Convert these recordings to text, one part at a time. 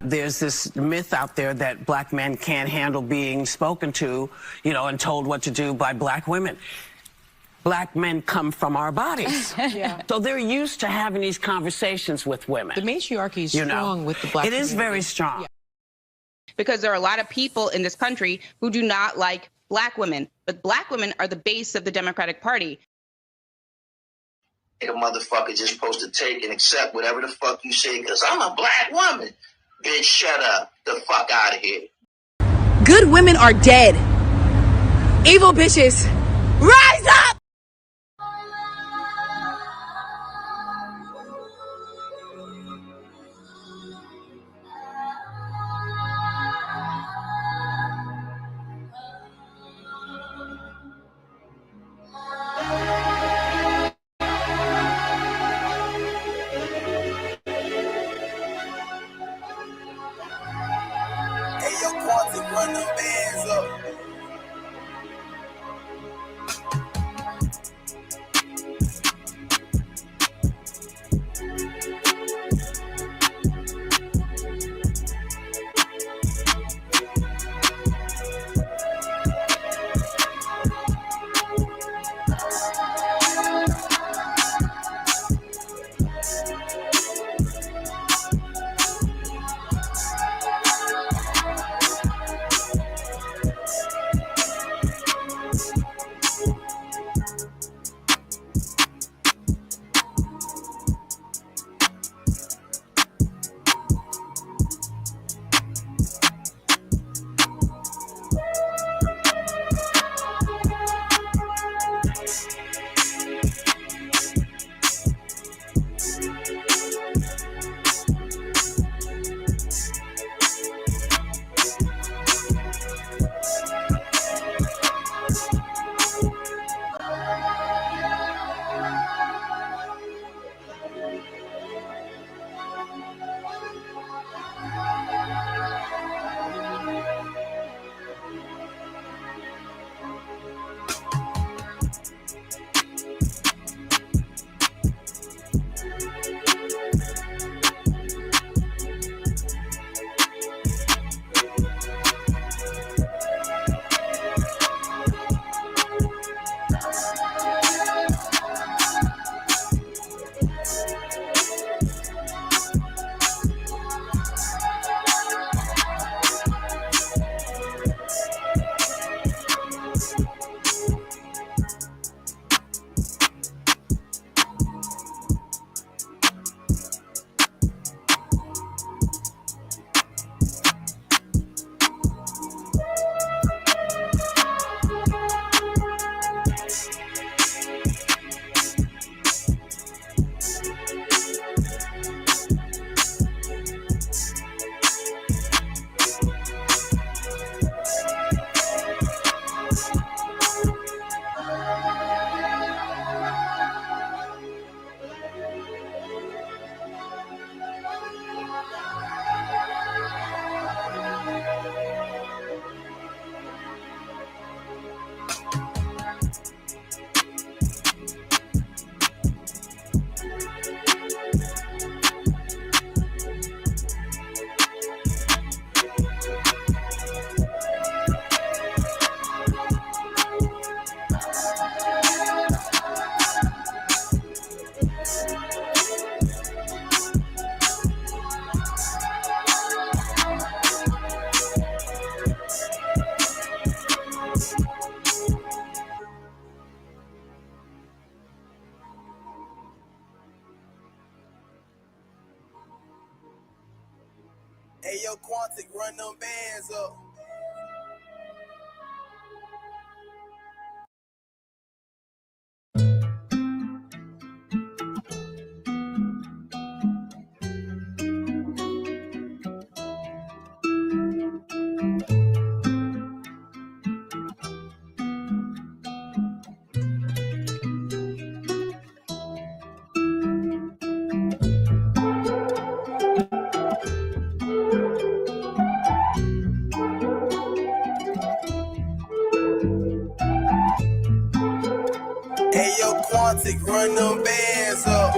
there's this myth out there that black men can't handle being spoken to, you know, and told what to do by black women. Black men come from our bodies. Yeah. So they're used to having these conversations with women. The matriarchy is strong with the black community. It is community. very strong. Yeah. Because there are a lot of people in this country who do not like black women, but black women are the base of the Democratic Party. A motherfucker just supposed to take and accept whatever the fuck you say because I'm a black woman. Bitch, shut up. The fuck out of here. Good women are dead. Evil bitches, rise up! Hey, yo, Quantic, run them bands up. Hey, yo, Quantic, run them bands up. Hey, yo, Quantic, run them bands up.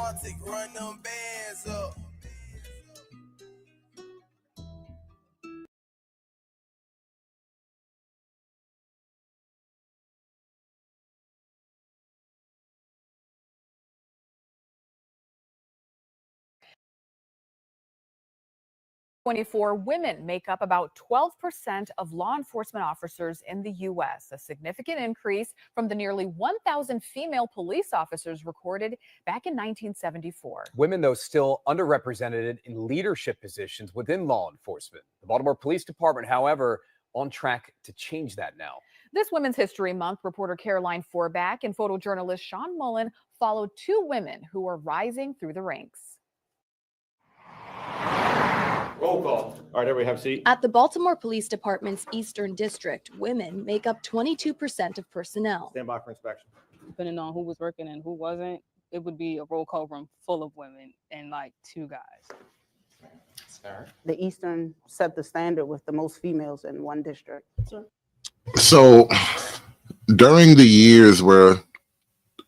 Quantic, run them bands up. 24 women make up about 12% of law enforcement officers in the U.S., a significant increase from the nearly 1,000 female police officers recorded back in 1974. Women, though, still underrepresented in leadership positions within law enforcement. The Baltimore Police Department, however, on track to change that now. This Women's History Month, reporter Caroline Forback and photojournalist Sean Mullen followed two women who are rising through the ranks. Roll call. All right, everybody have a seat. At the Baltimore Police Department's Eastern District, women make up 22% of personnel. Stand by for inspection. Depending on who was working and who wasn't, it would be a roll call room full of women and like two guys. Sarah. The Eastern set the standard with the most females in one district. So during the years where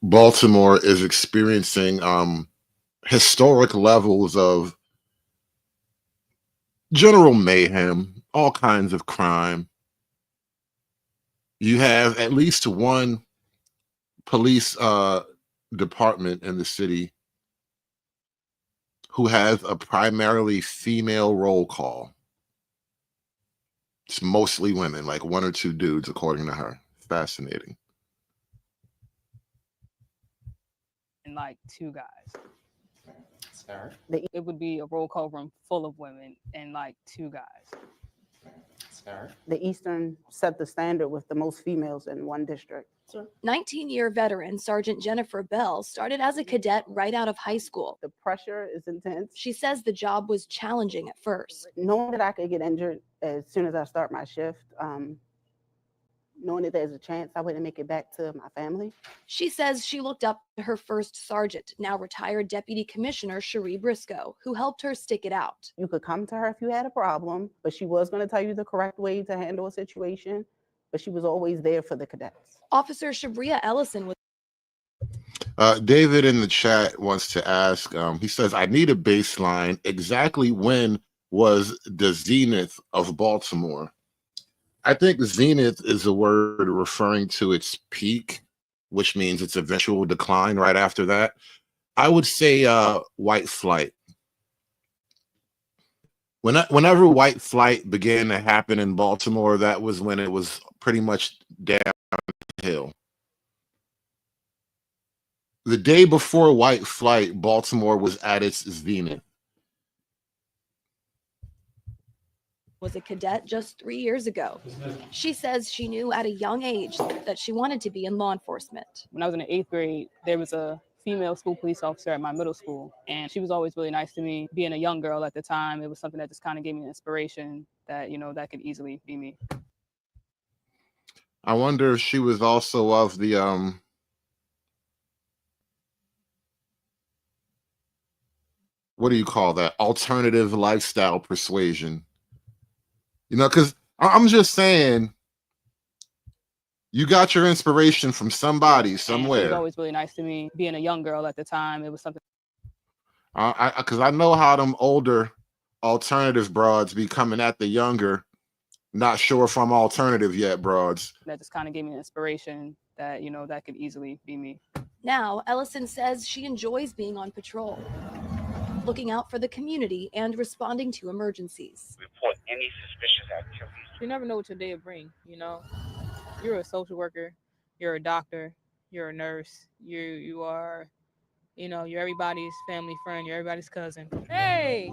Baltimore is experiencing historic levels of general mayhem, all kinds of crime, you have at least one police department in the city who has a primarily female roll call. It's mostly women, like one or two dudes, according to her. Fascinating. And like two guys. Sarah. It would be a roll call room full of women and like two guys. Sarah. The Eastern set the standard with the most females in one district. 19-year veteran Sergeant Jennifer Bell started as a cadet right out of high school. The pressure is intense. She says the job was challenging at first. Knowing that I could get injured as soon as I start my shift, knowing that there's a chance I wouldn't make it back to my family. She says she looked up to her first sergeant, now retired Deputy Commissioner Cherie Briscoe, who helped her stick it out. You could come to her if you had a problem, but she was going to tell you the correct way to handle a situation, but she was always there for the cadets. Officer Shabria Ellison was David in the chat wants to ask, he says, I need a baseline. Exactly when was the zenith of Baltimore? I think zenith is a word referring to its peak, which means its eventual decline right after that. I would say white flight. Whenever white flight began to happen in Baltimore, that was when it was pretty much downhill. The day before white flight, Baltimore was at its zenith. was a cadet just 3 years ago. She says she knew at a young age that she wanted to be in law enforcement. When I was in the 8th grade, there was a female school police officer at my middle school, and she was always really nice to me. Being a young girl at the time, it was something that just kind of gave me an inspiration that, you know, that could easily be me. I wonder if she was also of the what do you call that? Alternative lifestyle persuasion. You know, because I'm just saying, you got your inspiration from somebody somewhere. She was always really nice to me. Being a young girl at the time, it was something. Because I know how them older alternative broads be coming at the younger, not sure if I'm alternative yet broads. That just kind of gave me an inspiration that, you know, that could easily be me. Now, Ellison says she enjoys being on patrol, looking out for the community and responding to emergencies. Report any suspicious activities. You never know what your day will bring, you know. You're a social worker, you're a doctor, you're a nurse, you are, you know, you're everybody's family friend, you're everybody's cousin. Hey!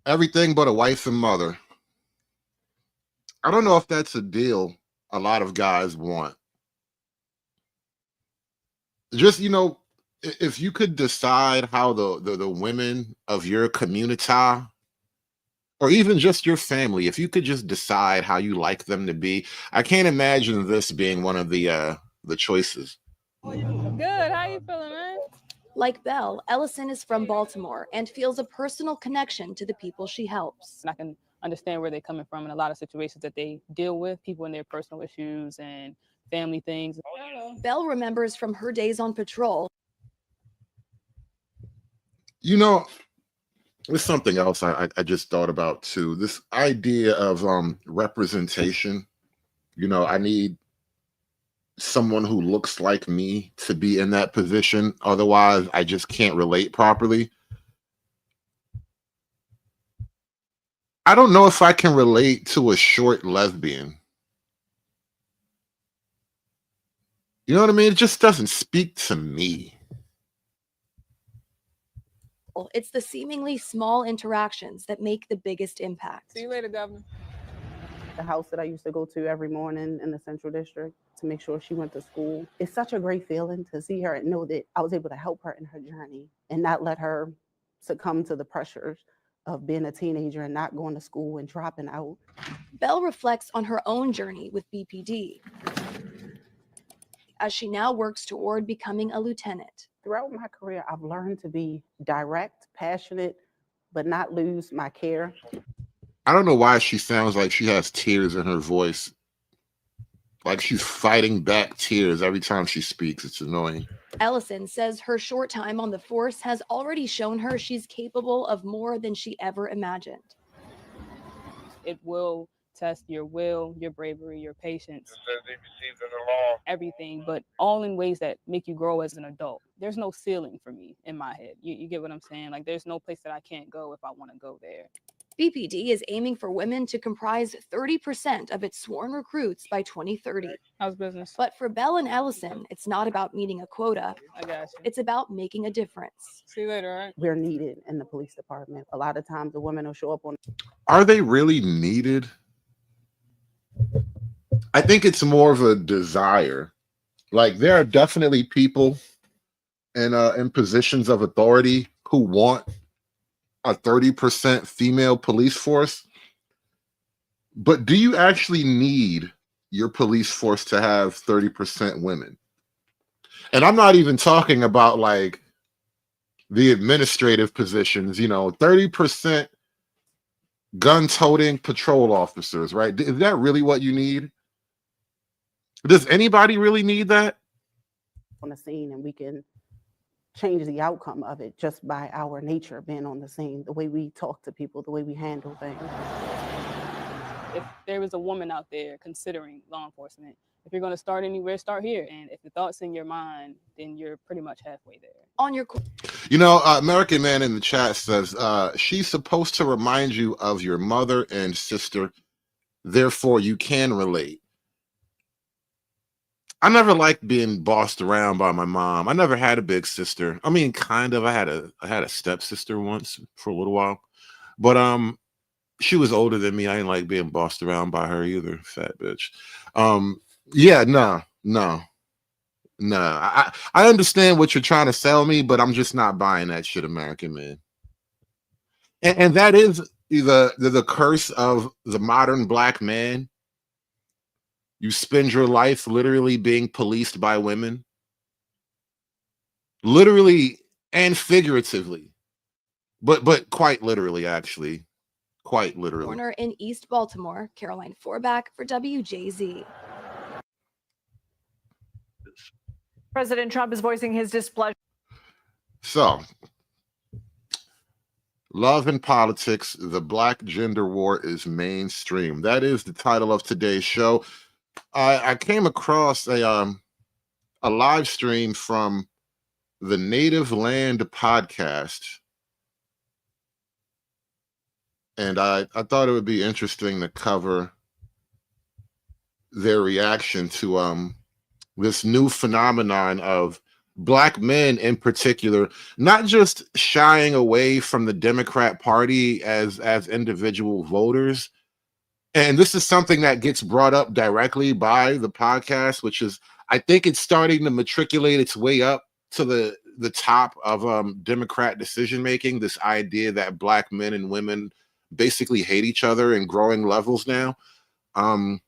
Everything but a wife and mother. I don't know if that's a deal a lot of guys want. Just, you know, if you could decide how the women of your community, or even just your family, if you could just decide how you like them to be, I can't imagine this being one of the choices. Good, how you feeling, man? Like Belle, Ellison is from Baltimore and feels a personal connection to the people she helps. And I can understand where they're coming from in a lot of situations that they deal with, people in their personal issues and family things. Belle remembers from her days on patrol You know, there's something else I just thought about too. This idea of representation. You know, I need someone who looks like me to be in that position. Otherwise, I just can't relate properly. I don't know if I can relate to a short lesbian. You know what I mean? It just doesn't speak to me. It's the seemingly small interactions that make the biggest impact. See you later, Governor. The house that I used to go to every morning in the Central District to make sure she went to school. It's such a great feeling to see her and know that I was able to help her in her journey and not let her succumb to the pressures of being a teenager and not going to school and dropping out. Belle reflects on her own journey with BPD as she now works toward becoming a lieutenant. Throughout my career, I've learned to be direct, passionate, but not lose my care. I don't know why she sounds like she has tears in her voice. Like she's fighting back tears every time she speaks. It's annoying. Ellison says her short time on the force has already shown her she's capable of more than she ever imagined. It will test your will, your bravery, your patience, everything, but all in ways that make you grow as an adult. There's no ceiling for me in my head. You get what I'm saying? Like there's no place that I can't go if I want to go there. BPD is aiming for women to comprise 30% of its sworn recruits by 2030. How's business? But for Belle and Ellison, it's not about meeting a quota. I got you. It's about making a difference. See you later, all right? We're needed in the police department. A lot of times the women will show up on. Are they really needed? I think it's more of a desire. Like there are definitely people in positions of authority who want a 30% female police force. But do you actually need your police force to have 30% women? And I'm not even talking about like the administrative positions, you know, 30% gun-toting patrol officers, right? Is that really what you need? Does anybody really need that? On the scene, and we can change the outcome of it just by our nature being on the scene, the way we talk to people, the way we handle things. If there is a woman out there considering law enforcement, if you're going to start anywhere, start here. And if the thought's in your mind, then you're pretty much halfway there. On your You know, American Man in the chat says, she's supposed to remind you of your mother and sister, therefore you can relate. I never liked being bossed around by my mom. I never had a big sister. I mean, kind of. I had a stepsister once for a little while, but she was older than me. I didn't like being bossed around by her either. Fat bitch. Yeah, no. I understand what you're trying to sell me, but I'm just not buying that shit, American Man. And that is the curse of the modern black man. You spend your life literally being policed by women. Literally and figuratively. But quite literally, actually. Quite literally. Corner in East Baltimore, Caroline Forback for WJZ. President Trump is voicing his displeasure. So, love and politics, the black gender war is mainstream. That is the title of today's show. I came across a live stream from the Native Land podcast, and I thought it would be interesting to cover their reaction to this new phenomenon of black men in particular, not just shying away from the Democrat Party as individual voters. And this is something that gets brought up directly by the podcast, which is, I think it's starting to matriculate its way up to the top of Democrat decision-making, this idea that black men and women basically hate each other in growing levels now. The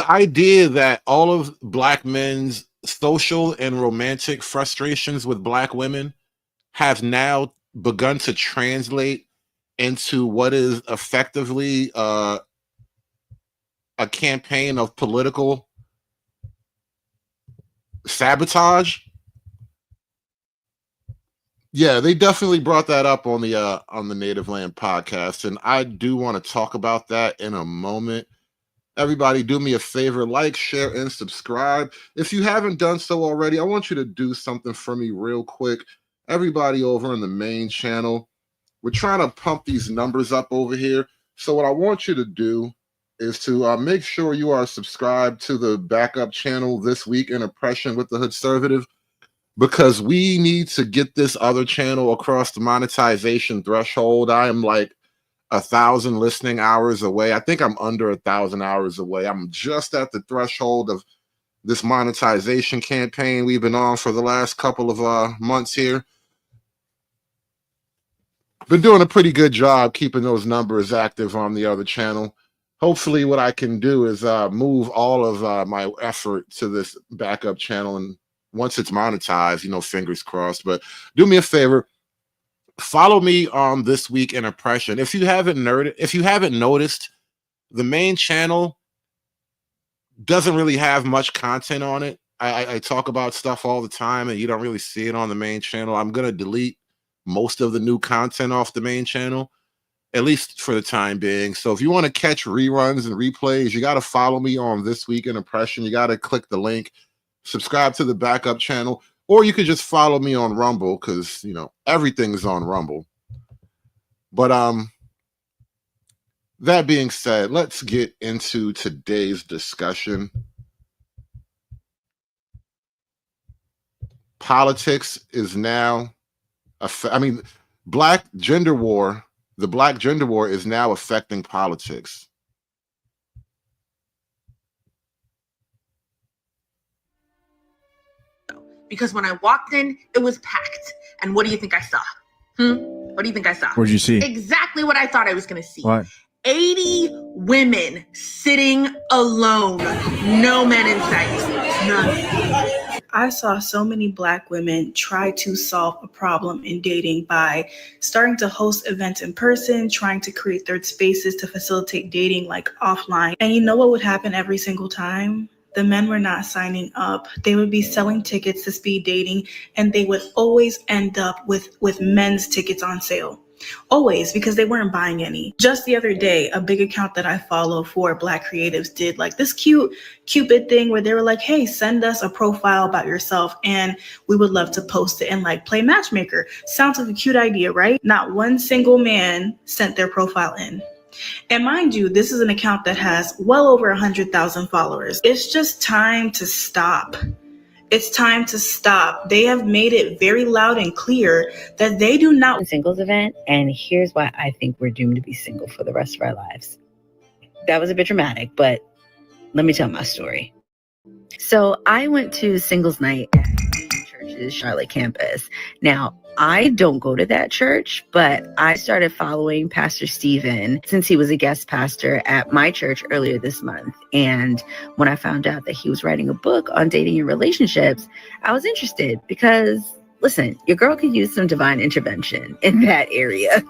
idea that all of black men's social and romantic frustrations with black women have now begun to translate into what is effectively a campaign of political sabotage Yeah, they definitely brought that up on the Native Land podcast, and I do want to talk about that in a moment. Everybody, do me a favor, like, share, and subscribe. If you haven't done so already, I want you to do something for me real quick. Everybody over in the main channel, we're trying to pump these numbers up over here. So what I want you to do is to make sure you are subscribed to the backup channel This Week in Oppression with the Hoodservative, because we need to get this other channel across the monetization threshold. I am like 1,000 listening hours away. I think I'm under 1,000 hours away. I'm just at the threshold of this monetization campaign we've been on for the last couple of months here. Been doing a pretty good job keeping those numbers active on the other channel. Hopefully what I can do is move all of my effort to this backup channel, and once it's monetized, fingers crossed. But do me a favor, follow me on This Week in Oppression. If you haven't noticed, the main channel doesn't really have much content on it. I talk about stuff all the time, and you don't really see it on the main channel. I'm going to delete most of the new content off the main channel, at least for the time being. So if you want to catch reruns and replays, you got to follow me on This Week in Oppression. You got to click the link, subscribe to the backup channel, or you could just follow me on Rumble, because everything's on Rumble. But that being said, let's get into today's discussion. Politics is now the Black gender war is now affecting politics. Because when I walked in, it was packed. And what do you think I saw? What do you think I saw? What'd you see? Exactly what I thought I was going to see. What? 80 women sitting alone. No men in sight. None. I saw so many Black women try to solve a problem in dating by starting to host events in person, trying to create third spaces to facilitate dating like offline. And you know what would happen every single time? The men were not signing up. They would be selling tickets to speed dating, and they would always end up with men's tickets on sale. Always, because they weren't buying any. Just the other day, a big account that I follow for Black creatives did like this cute Cupid thing where they were like, hey, send us a profile about yourself and we would love to post it and like play matchmaker. Sounds like a cute idea, right? Not one single man sent their profile in. And mind you, this is an account that has well over 100,000 followers. It's just time to stop. It's time to stop. They have made it very loud and clear that they do not a singles event, and here's why I think we're doomed to be single for the rest of our lives. That was a bit dramatic, but let me tell my story. So I went to singles night at Church's Charlotte campus. Now, I don't go to that church, but I started following Pastor Stephen since he was a guest pastor at my church earlier this month. And when I found out that he was writing a book on dating and relationships, I was interested because, listen, your girl could use some divine intervention in that area.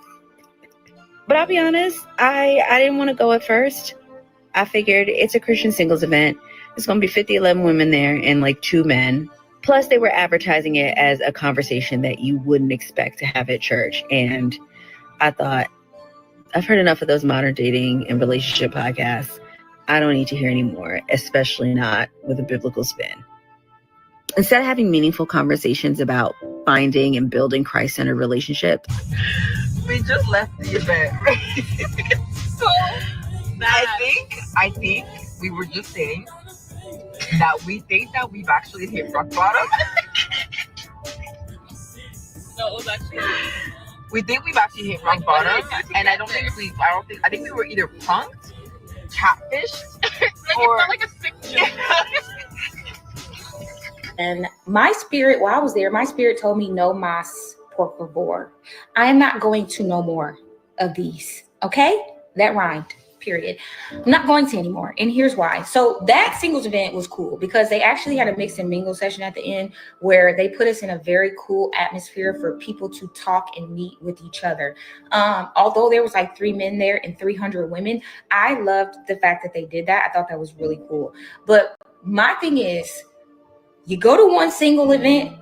But I'll be honest, I didn't want to go at first. I figured it's a Christian singles event. There's going to be 11 women there and like 2 men. Plus, they were advertising it as a conversation that you wouldn't expect to have at church. And I thought, I've heard enough of those modern dating and relationship podcasts. I don't need to hear any more, especially not with a biblical spin. Instead of having meaningful conversations about finding and building Christ-centered relationships, we just left the event. So I think we were just saying that we think that we've actually hit rock bottom. No, it was actually. We think we've actually hit rock bottom, and I think we were either punked, catfished, or It felt like a sick joke. And my spirit, while I was there, my spirit told me, no mas, por favor. I am not going to no more of these. Okay? That rhymed. Period. I'm not going to anymore. And here's why. So that singles event was cool because they actually had a mix and mingle session at the end where they put us in a very cool atmosphere for people to talk and meet with each other. Although there was like 3 men there and 300 women, I loved the fact that they did that. I thought that was really cool. But my thing is, you go to one single event,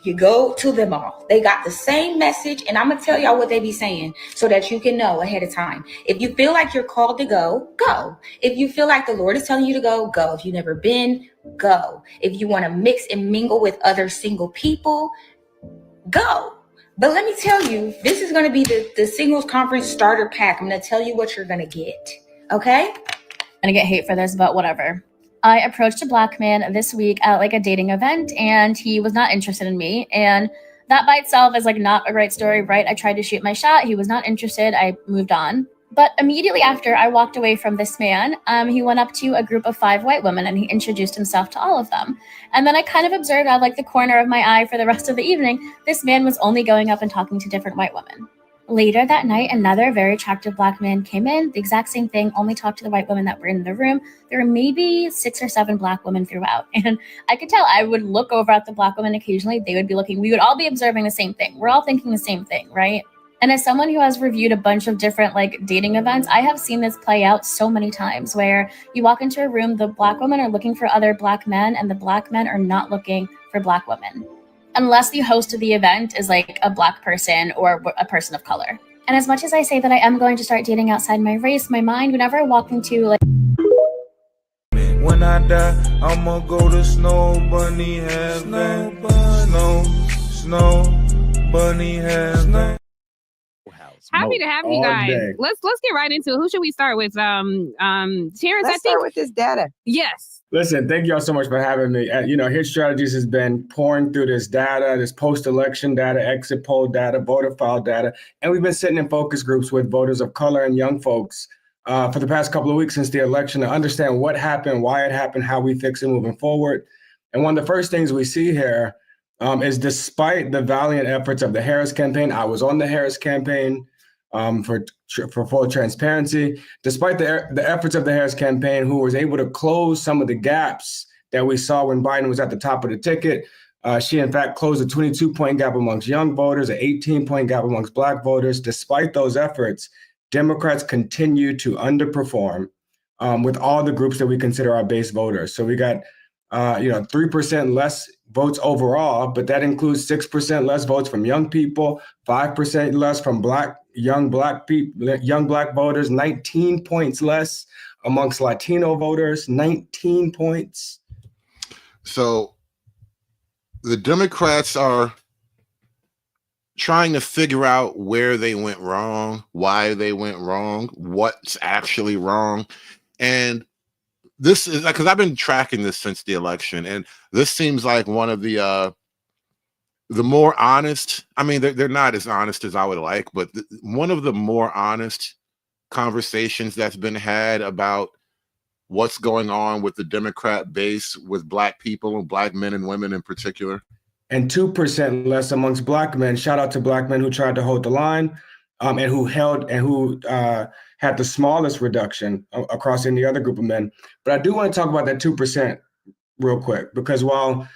You go to them all. They got the same message, and I'm gonna tell y'all what they be saying so that you can know ahead of time. If you feel like you're called to go, go. If you feel like the Lord is telling you to go, go. If you've never been, go. If you want to mix and mingle with other single people, go. But let me tell you, this is going to be the singles conference starter pack. I'm going to tell you what you're going to get. Okay? I'm gonna get hate for this, but whatever. I approached a Black man this week at like a dating event, and he was not interested in me. And that by itself is like not a great story, right? I tried to shoot my shot. He was not interested. I moved on. But immediately after I walked away from this man, he went up to a group of 5 white women and he introduced himself to all of them. And then I kind of observed out of like the corner of my eye for the rest of the evening, this man was only going up and talking to different white women. Later that night, another very attractive Black man came in, the exact same thing, only talked to the white women that were in the room. There were maybe 6 or 7 Black women throughout. And I could tell, I would look over at the Black women occasionally, they would be looking, we would all be observing the same thing. We're all thinking the same thing, right? And as someone who has reviewed a bunch of different like dating events, I have seen this play out so many times where you walk into a room, the Black women are looking for other Black men and the Black men are not looking for Black women. Unless the host of the event is like a Black person or a person of color. And as much as I say that I am going to start dating outside my race, my mind, whenever I walk into like... When I die, I'ma go to Snow Bunny Heaven. Snow Bunny Heaven. Happy to have you guys. Let's get right into it. Who should we start with? Terrence, Let's start with this data. Yes. Listen, thank you all so much for having me. Hit Strategies has been pouring through this data, this post-election data, exit poll data, voter file data, and we've been sitting in focus groups with voters of color and young folks for the past couple of weeks since the election to understand what happened, why it happened, how we fix it moving forward. And one of the first things we see here is despite the valiant efforts of the Harris campaign, I was on the Harris campaign, for full transparency, despite the efforts of the Harris campaign, who was able to close some of the gaps that we saw when Biden was at the top of the ticket. She, in fact, closed a 22-point gap amongst young voters, an 18-point gap amongst Black voters. Despite those efforts, Democrats continue to underperform with all the groups that we consider our base voters. So we got 3% less votes overall, but that includes 6% less votes from young people, 5% less from young Black voters, 19 points less amongst Latino voters, 19 points. So the Democrats are trying to figure out where they went wrong, why they went wrong, what's actually wrong. And this is because I've been tracking this since the election, and this seems like one of the more honest. I mean, they're not as honest as I would like, but one of the more honest conversations that's been had about what's going on with the Democrat base with Black people and Black men and women in particular. And 2% less amongst Black men. Shout out to Black men who tried to hold the line and who had the smallest reduction across any other group of men. But I do want to talk about that 2% real quick, because while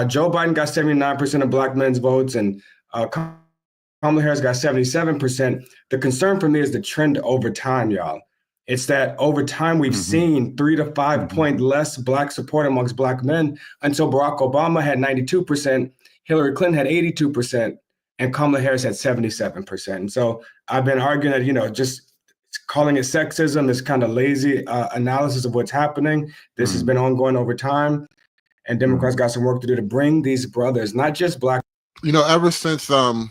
Joe Biden got 79% of Black men's votes and Kamala Harris got 77%, the concern for me is the trend over time, y'all. It's that over time, we've seen 3 to 5 point less Black support amongst Black men until Barack Obama had 92%, Hillary Clinton had 82%, and Kamala Harris had 77%. And so I've been arguing that, just calling it sexism is kind of lazy analysis of what's happening. This has been ongoing over time, and Democrats got some work to do to bring these brothers, not just Black. Ever since The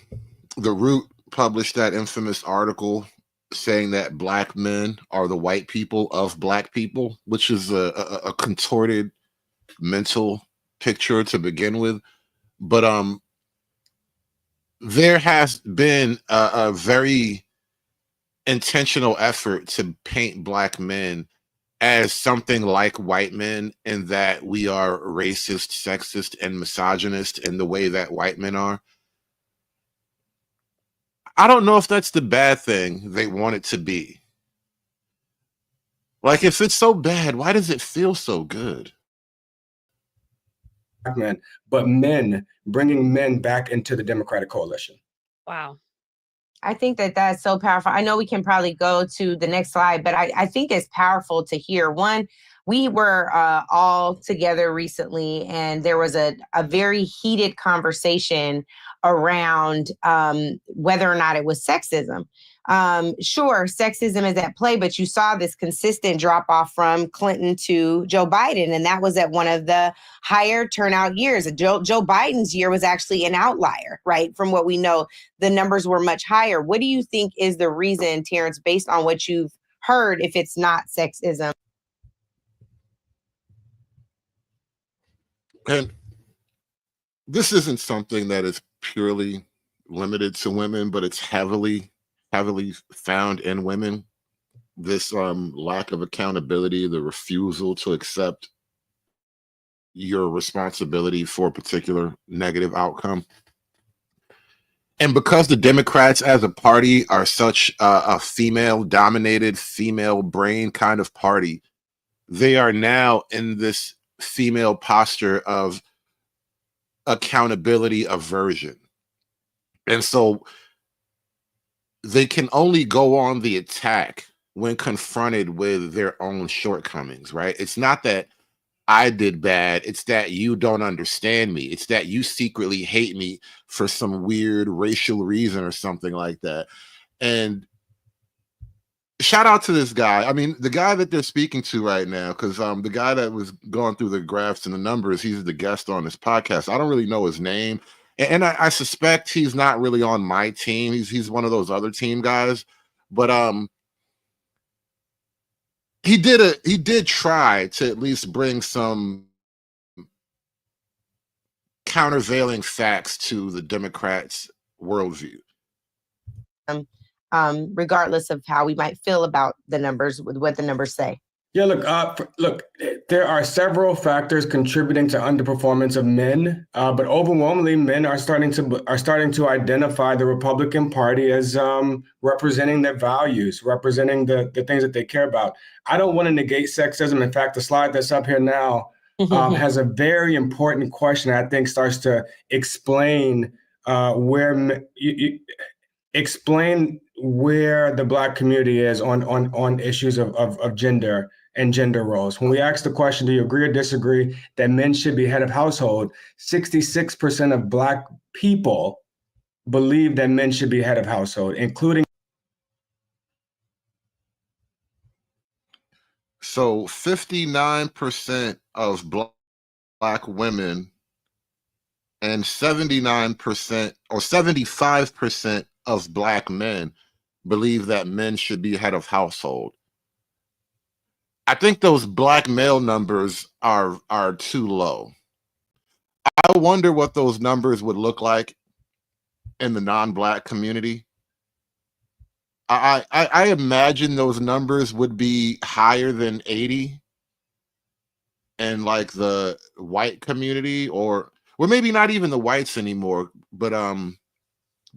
Root published that infamous article saying that Black men are the white people of Black people, which is a contorted mental picture to begin with. But there has been a very intentional effort to paint Black men as something like white men, in that we are racist, sexist, and misogynist in the way that white men are. I don't know if that's the bad thing they want it to be. Like, if it's so bad, why does it feel so good? Men, but bringing men back into the Democratic coalition. Wow. I think that's so powerful. I know we can probably go to the next slide, but I think it's powerful to hear. One, We were all together recently, and there was a very heated conversation around whether or not it was sexism. Sure, sexism is at play, but you saw this consistent drop off from Clinton to Joe Biden, and that was at one of the higher turnout years. Joe Biden's year was actually an outlier, right? From what we know, the numbers were much higher. What do you think is the reason, Terrence, based on what you've heard, if it's not sexism? And this isn't something that is purely limited to women, but it's heavily found in women. This lack of accountability, the refusal to accept your responsibility for a particular negative outcome. And because the Democrats as a party are such a female-dominated, female brain kind of party, they are now in this female posture of accountability aversion. And so they can only go on the attack when confronted with their own shortcomings, right? It's not that I did bad. It's that you don't understand me. It's that you secretly hate me for some weird racial reason or something like that. And shout out to this guy. I mean, the guy that they're speaking to right now, because the guy that was going through the graphs and the numbers, he's the guest on this podcast. I don't really know his name. And I suspect he's not really on my team. He's one of those other team guys. But he did try to at least bring some countervailing facts to the Democrats' worldview. Regardless of how we might feel about the numbers, with what the numbers say. Yeah, look, there are several factors contributing to underperformance of men, but overwhelmingly, men are starting to identify the Republican Party as representing their values, representing the things that they care about. I don't want to negate sexism. In fact, the slide that's up here now has a very important question I think starts to explain explain where the Black community is on issues of gender and gender roles. When we ask the question, do you agree or disagree that men should be head of household, 66% of Black people believe that men should be head of household, including. So 59% of Black women and 79% or 75% of Black men believe that men should be head of household. I think those Black male numbers are too low. I wonder what those numbers would look like in the non-Black community. I imagine those numbers would be higher than 80 in like the white community, or maybe not even the whites anymore, but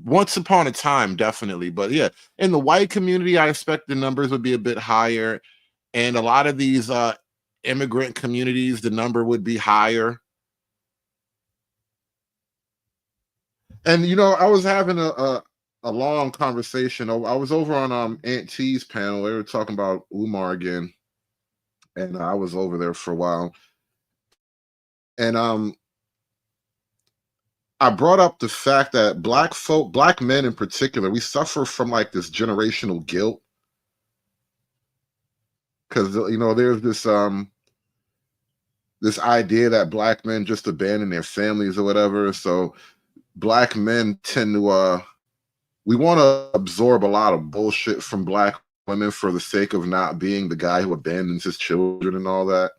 once upon a time, definitely. But yeah, in the white community, I expect the numbers would be a bit higher. And a lot of these immigrant communities, the number would be higher. And, you know, I was having a long conversation. I was over on Aunt T's panel. They were talking about Umar again. And I was over there for a while. And I brought up the fact that Black men in particular, we suffer from like this generational guilt. Because, you know, there's this this idea that Black men just abandon their families or whatever. So Black men tend to we want to absorb a lot of bullshit from Black women for the sake of not being the guy who abandons his children and all that.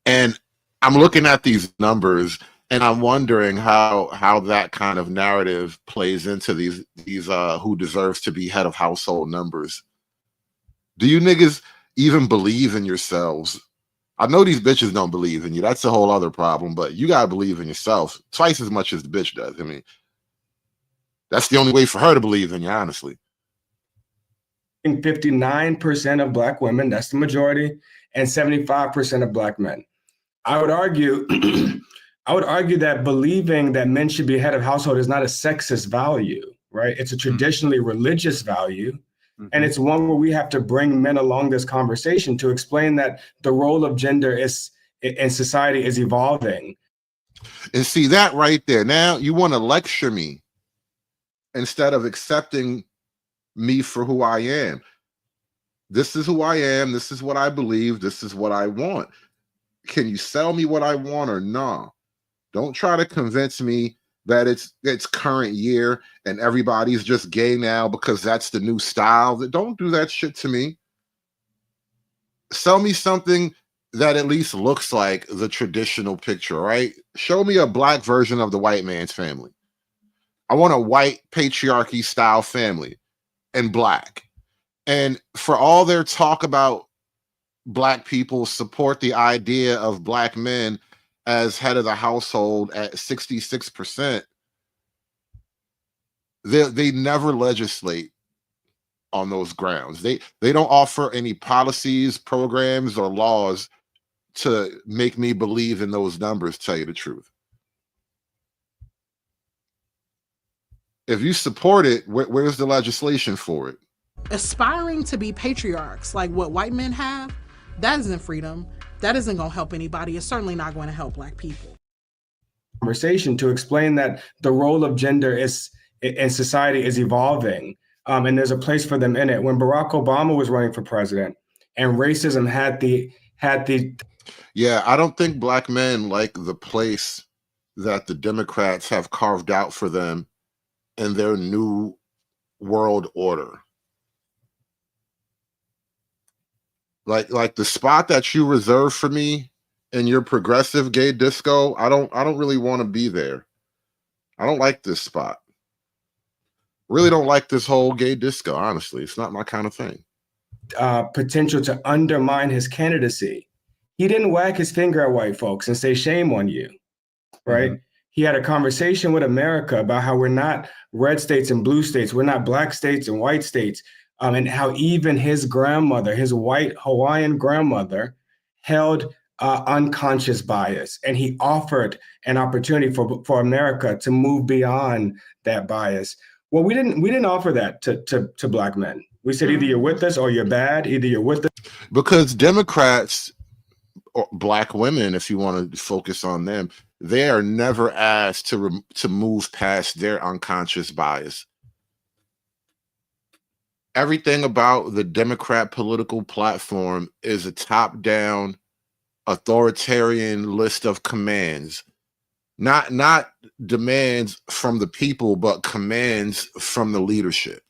And I'm looking at these numbers and I'm wondering how that kind of narrative plays into these who deserves to be head of household numbers. Do you niggas even believe in yourselves? I know these bitches don't believe in you. That's a whole other problem, but you gotta believe in yourself twice as much as the bitch does. I mean, that's the only way for her to believe in you, honestly. 59% of Black women, that's the majority, and 75% of Black men. I would argue that believing that men should be head of household is not a sexist value, right? It's a traditionally religious value. And it's one where we have to bring men along this conversation to explain that the role of gender in society is evolving. And see that right there. Now you want to lecture me instead of accepting me for who I am. This is who I am. This is what I believe. This is what I want. Can you sell me what I want or no? Don't try to convince me that it's current year and everybody's just gay now because that's the new style. Don't do that shit to me. Sell me something that at least looks like the traditional picture, right? Show me a black version of the white man's family. I want a white patriarchy style family and black. And for all their talk about black people support the idea of black men as head of the household at 66%, they never legislate on those grounds. They don't offer any policies, programs, or laws to make me believe in those numbers, tell you the truth. If you support it, where's the legislation for it? Aspiring to be patriarchs like what white men have, that isn't freedom. That isn't going to help anybody. It's certainly not going to help black people. Conversation to explain that the role of gender in society is evolving, and there's a place for them in it. When Barack Obama was running for president and racism had the Yeah, I don't think black men like the place that the Democrats have carved out for them in their new world order. Like the spot that you reserve for me in your progressive gay disco, I don't really want to be there. I don't like this spot. Really don't like this whole gay disco, honestly. It's not my kind of thing. Potential to undermine his candidacy. He didn't wag his finger at white folks and say, shame on you, right? Mm-hmm. He had a conversation with America about how we're not red states and blue states. We're not black states and white states. And how even his grandmother, his white Hawaiian grandmother, held unconscious bias. And he offered an opportunity for America to move beyond that bias. Well, we didn't offer that to black men. We said either you're with us or you're bad, either you're with us. Because Democrats, or black women, if you want to focus on them, they are never asked to move past their unconscious bias. Everything about the Democrat political platform is a top-down, authoritarian list of commands. Not demands from the people, but commands from the leadership.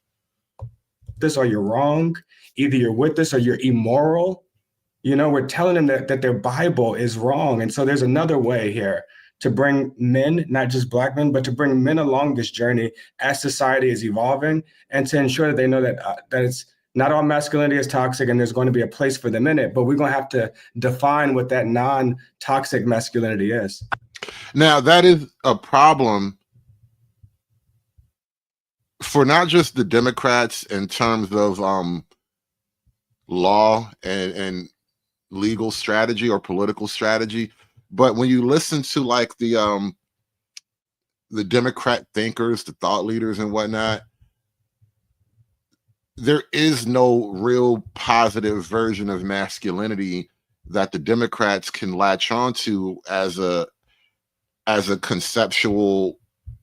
This or you're wrong, either you're with us or you're immoral. You know, we're telling them that their Bible is wrong. And so there's another way here to bring men, not just black men, but to bring men along this journey as society is evolving, and to ensure that they know that it's not all masculinity is toxic and there's going to be a place for them in it, but we're going to have to define what that non-toxic masculinity is. Now, that is a problem for not just the Democrats in terms of law and legal strategy or political strategy, but when you listen to like the Democrat thinkers, the thought leaders and whatnot, there is no real positive version of masculinity that the Democrats can latch onto as a conceptual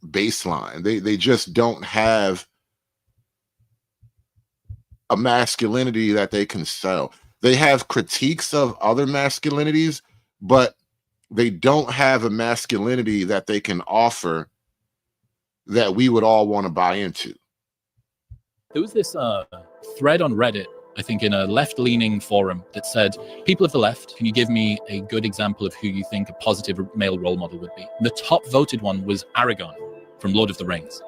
baseline. They just don't have a masculinity that they can sell. They have critiques of other masculinities, but they don't have a masculinity that they can offer that we would all want to buy into. There was this thread on Reddit, I think in a left-leaning forum, that said, people of the left, can you give me a good example of who you think a positive male role model would be? The top voted one was Aragorn from Lord of the Rings.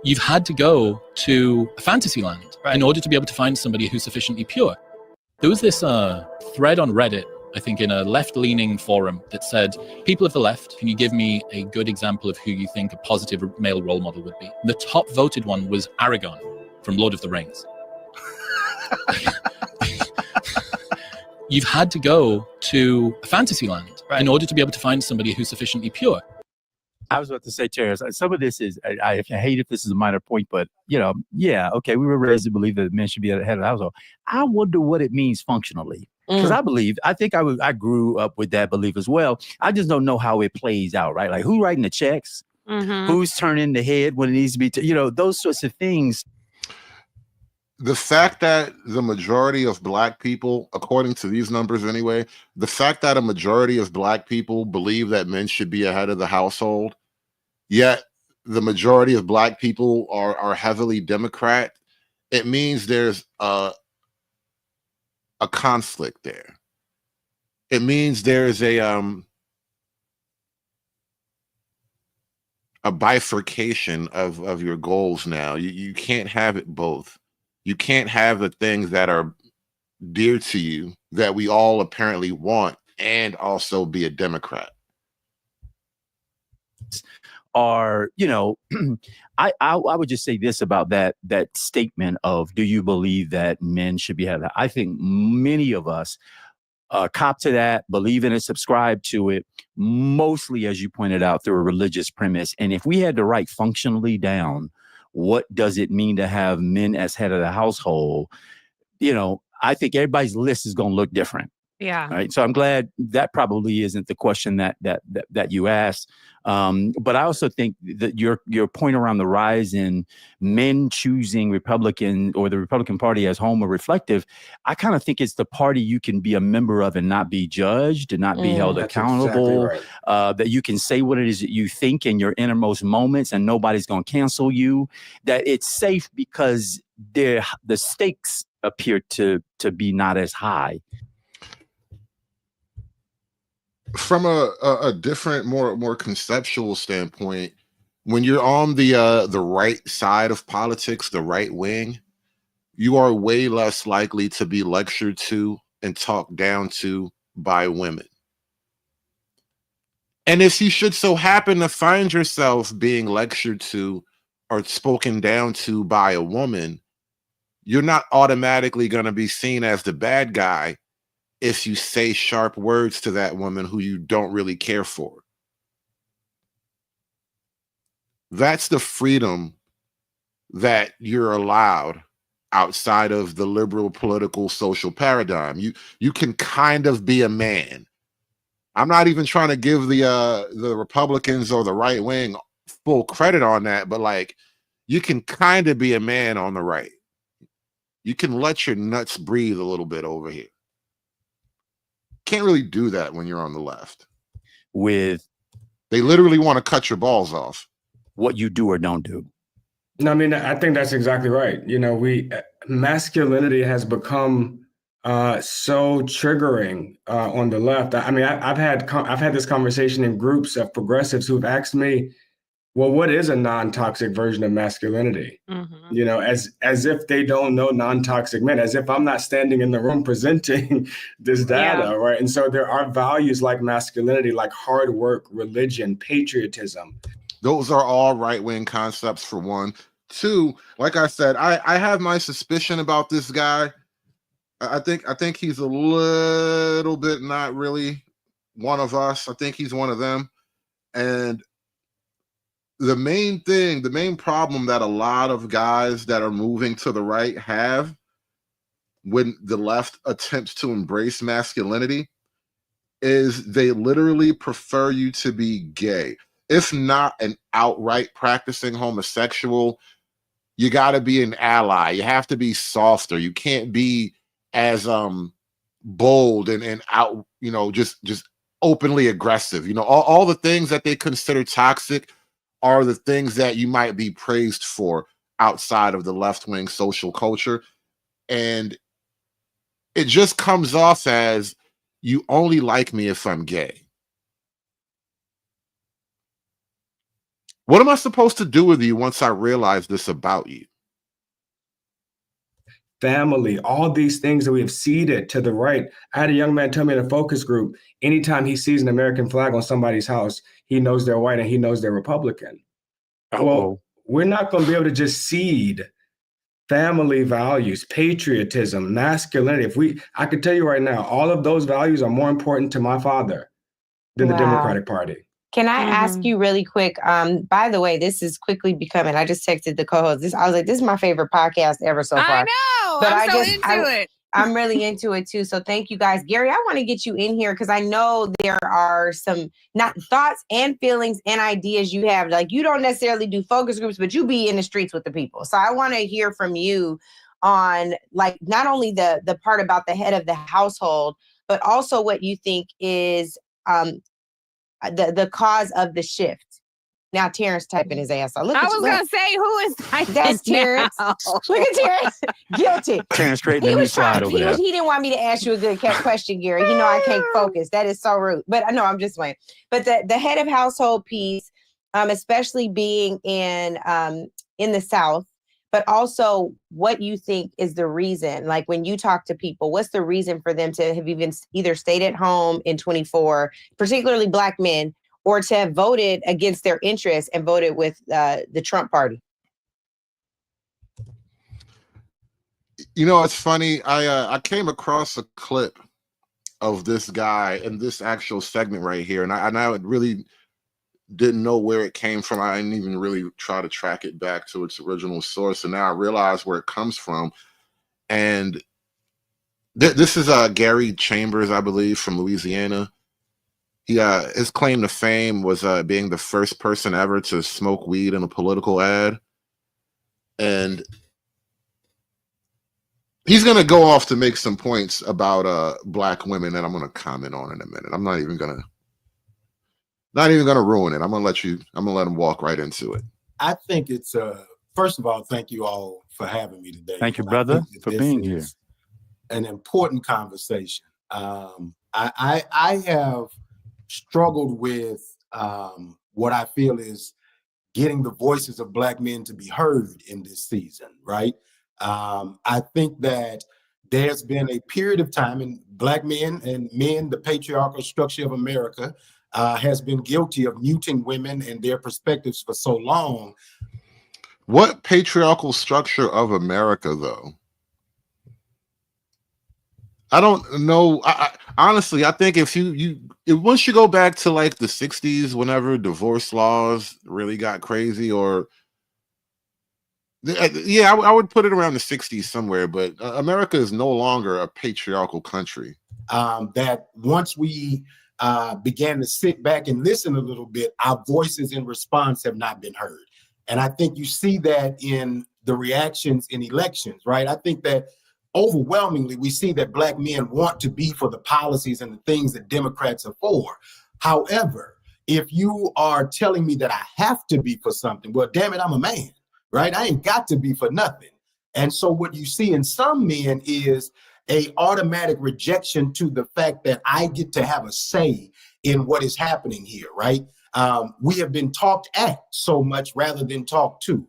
You've had to go to a fantasy land in order to be able to find somebody who's sufficiently pure. There was this thread on Reddit, I think in a left-leaning forum, that said, people of the left, can you give me a good example of who you think a positive male role model would be? The top voted one was Aragorn from Lord of the Rings. You've had to go to a fantasy land in order to be able to find somebody who's sufficiently pure. I was about to say, Terry, some of this is, I hate if this is a minor point, but, yeah, okay, we were raised to believe that men should be at the head of the household. I wonder what it means functionally. Because I grew up with that belief as well. I just don't know how it plays out, right? Like, who writing the checks? Who's turning the head when it needs to be, those sorts of things. The fact that the majority of Black people, according to these numbers anyway, the fact that a majority of Black people believe that men should be ahead of the household, yet the majority of Black people are heavily Democrat, it means there's a conflict there. It means there's a bifurcation of your goals now. You can't have it both. You can't have the things that are dear to you that we all apparently want and also be a Democrat. I would just say this about that statement of, do you believe that men should be ahead of that? I think many of us cop to that, believe in it, subscribe to it, mostly, as you pointed out, through a religious premise. And if we had to write functionally down, what does it mean to have men as head of the household? I think everybody's list is going to look different. Yeah. Right. So I'm glad that probably isn't the question that you asked. But I also think that your point around the rise in men choosing Republican or the Republican Party as home or reflective, I kind of think it's the party you can be a member of and not be judged and not be held accountable. Exactly right. That you can say what it is that you think in your innermost moments and nobody's going to cancel you. That it's safe because the stakes appear to be not as high. From a different, more conceptual standpoint, when you're on the right side of politics, the right wing, you are way less likely to be lectured to and talked down to by women. And if you should so happen to find yourself being lectured to or spoken down to by a woman, you're not automatically going to be seen as the bad guy if you say sharp words to that woman who you don't really care for. That's the freedom that you're allowed outside of the liberal political social paradigm. You can kind of be a man. I'm not even trying to give the Republicans or the right wing full credit on that, but like, you can kind of be a man on the right. You can let your nuts breathe a little bit over here. Can't really do that when you're on the left. They literally want to cut your balls off. What you do or don't do. No, I mean, I think that's exactly right. Masculinity has become so triggering on the left. I mean, I've had this conversation in groups of progressives who've asked me, well, what is a non-toxic version of masculinity? As if they don't know non-toxic men, as if I'm not standing in the room presenting this data, right? And so there are values like masculinity, like hard work, religion, patriotism. Those are all right-wing concepts, for one. Two, like I said, I have my suspicion about this guy. I think he's a little bit not really one of us. I think he's one of them. And the main problem that a lot of guys that are moving to the right have when the left attempts to embrace masculinity is they literally prefer you to be gay. If not an outright practicing homosexual, you got to be an ally. You have to be softer. You can't be as bold and out, just openly aggressive. All the things that they consider toxic are the things that you might be praised for outside of the left-wing social culture. And it just comes off as, you only like me if I'm gay. What am I supposed to do with you once I realize this about you? Family, all these things that we have ceded to the right. I had a young man tell me in a focus group, anytime he sees an American flag on somebody's house, he knows they're white and he knows they're Republican. Well, we're not going to be able to just cede family values, patriotism, masculinity. I can tell you right now, all of those values are more important to my father than the Democratic Party. Can I ask you really quick? By the way, this is quickly becoming, I just texted the co-host. I was like, this is my favorite podcast ever so far. I know. But I'm so into it. I'm really into it too. So thank you guys. Gary, I want to get you in here because I know there are some not thoughts and feelings and ideas you have. Like you don't necessarily do focus groups, but you be in the streets with the people. So I want to hear from you on like not only the part about the head of the household, but also what you think is the cause of the shift. Now Terrence typing his ass out. I was gonna say, who is typing? That's Terrence. Look at Terrence. Guilty. Terrence straight in the slide over there. He didn't want me to ask you a good question, Gary. You know I can't focus. That is so rude. But I know I'm just playing. But the head of household piece, especially being in the South, but also what you think is the reason, like when you talk to people, what's the reason for them to have even either stayed at home in 24, particularly Black men, or to have voted against their interests and voted with the Trump party? You know, it's funny. I came across a clip of this guy in this actual segment right here, and I really didn't know where it came from. I didn't even really try to track it back to its original source, and now I realize where it comes from. And this is Gary Chambers, I believe, from Louisiana. His claim to fame was being the first person ever to smoke weed in a political ad. And he's going to go off to make some points about Black women that I'm going to comment on in a minute. I'm not even going to ruin it. I'm going to let him walk right into it. I think it's first of all, thank you all for having me today. Thank you, brother, for being here. An important conversation. I have struggled with what I feel is getting the voices of Black men to be heard in this season, right? I think that there's been a period of time, and Black men and men, the patriarchal structure of America, has been guilty of muting women and their perspectives for so long. What patriarchal structure of America, though? I don't know. Honestly, I think if once you go back to like the 60s, whenever divorce laws really got crazy, or yeah, I would put it around the 60s somewhere, but America is no longer a patriarchal country. That once we began to sit back and listen a little bit, our voices in response have not been heard. And I think you see that in the reactions in elections, right? I think that overwhelmingly, we see that Black men want to be for the policies and the things that Democrats are for. However, if you are telling me that I have to be for something, well, damn it, I'm a man, right? I ain't got to be for nothing. And so what you see in some men is a automatic rejection to the fact that I get to have a say in what is happening here, right? We have been talked at so much rather than talked to.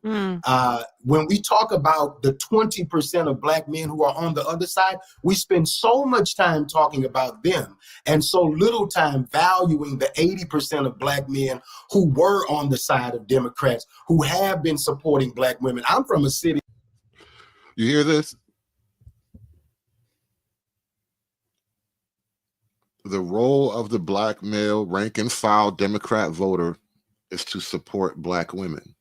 When we talk about the 20% of Black men who are on the other side, we spend so much time talking about them and so little time valuing the 80% of Black men who were on the side of Democrats, who have been supporting Black women. I'm from a city. You hear this? The role of the Black male rank and file Democrat voter is to support Black women.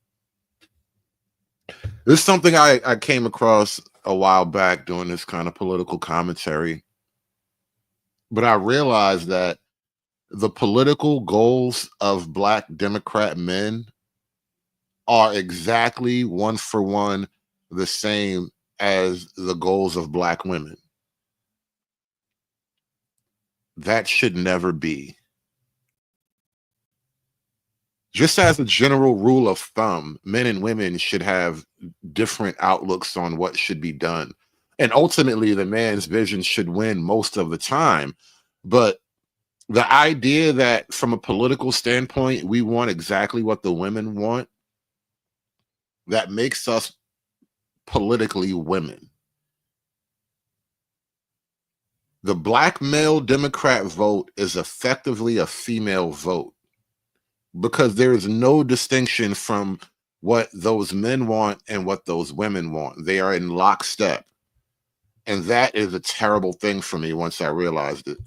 This is something I came across a while back doing this kind of political commentary. But I realized that the political goals of Black Democrat men are exactly one for one the same as the goals of Black women. That should never be. Just as a general rule of thumb, men and women should have different outlooks on what should be done. And ultimately, the man's vision should win most of the time. But the idea that from a political standpoint, we want exactly what the women want, that makes us politically women. The Black male Democrat vote is effectively a female vote because there is no distinction from what those men want and what those women want. They are in lockstep. And that is a terrible thing for me once I realized it.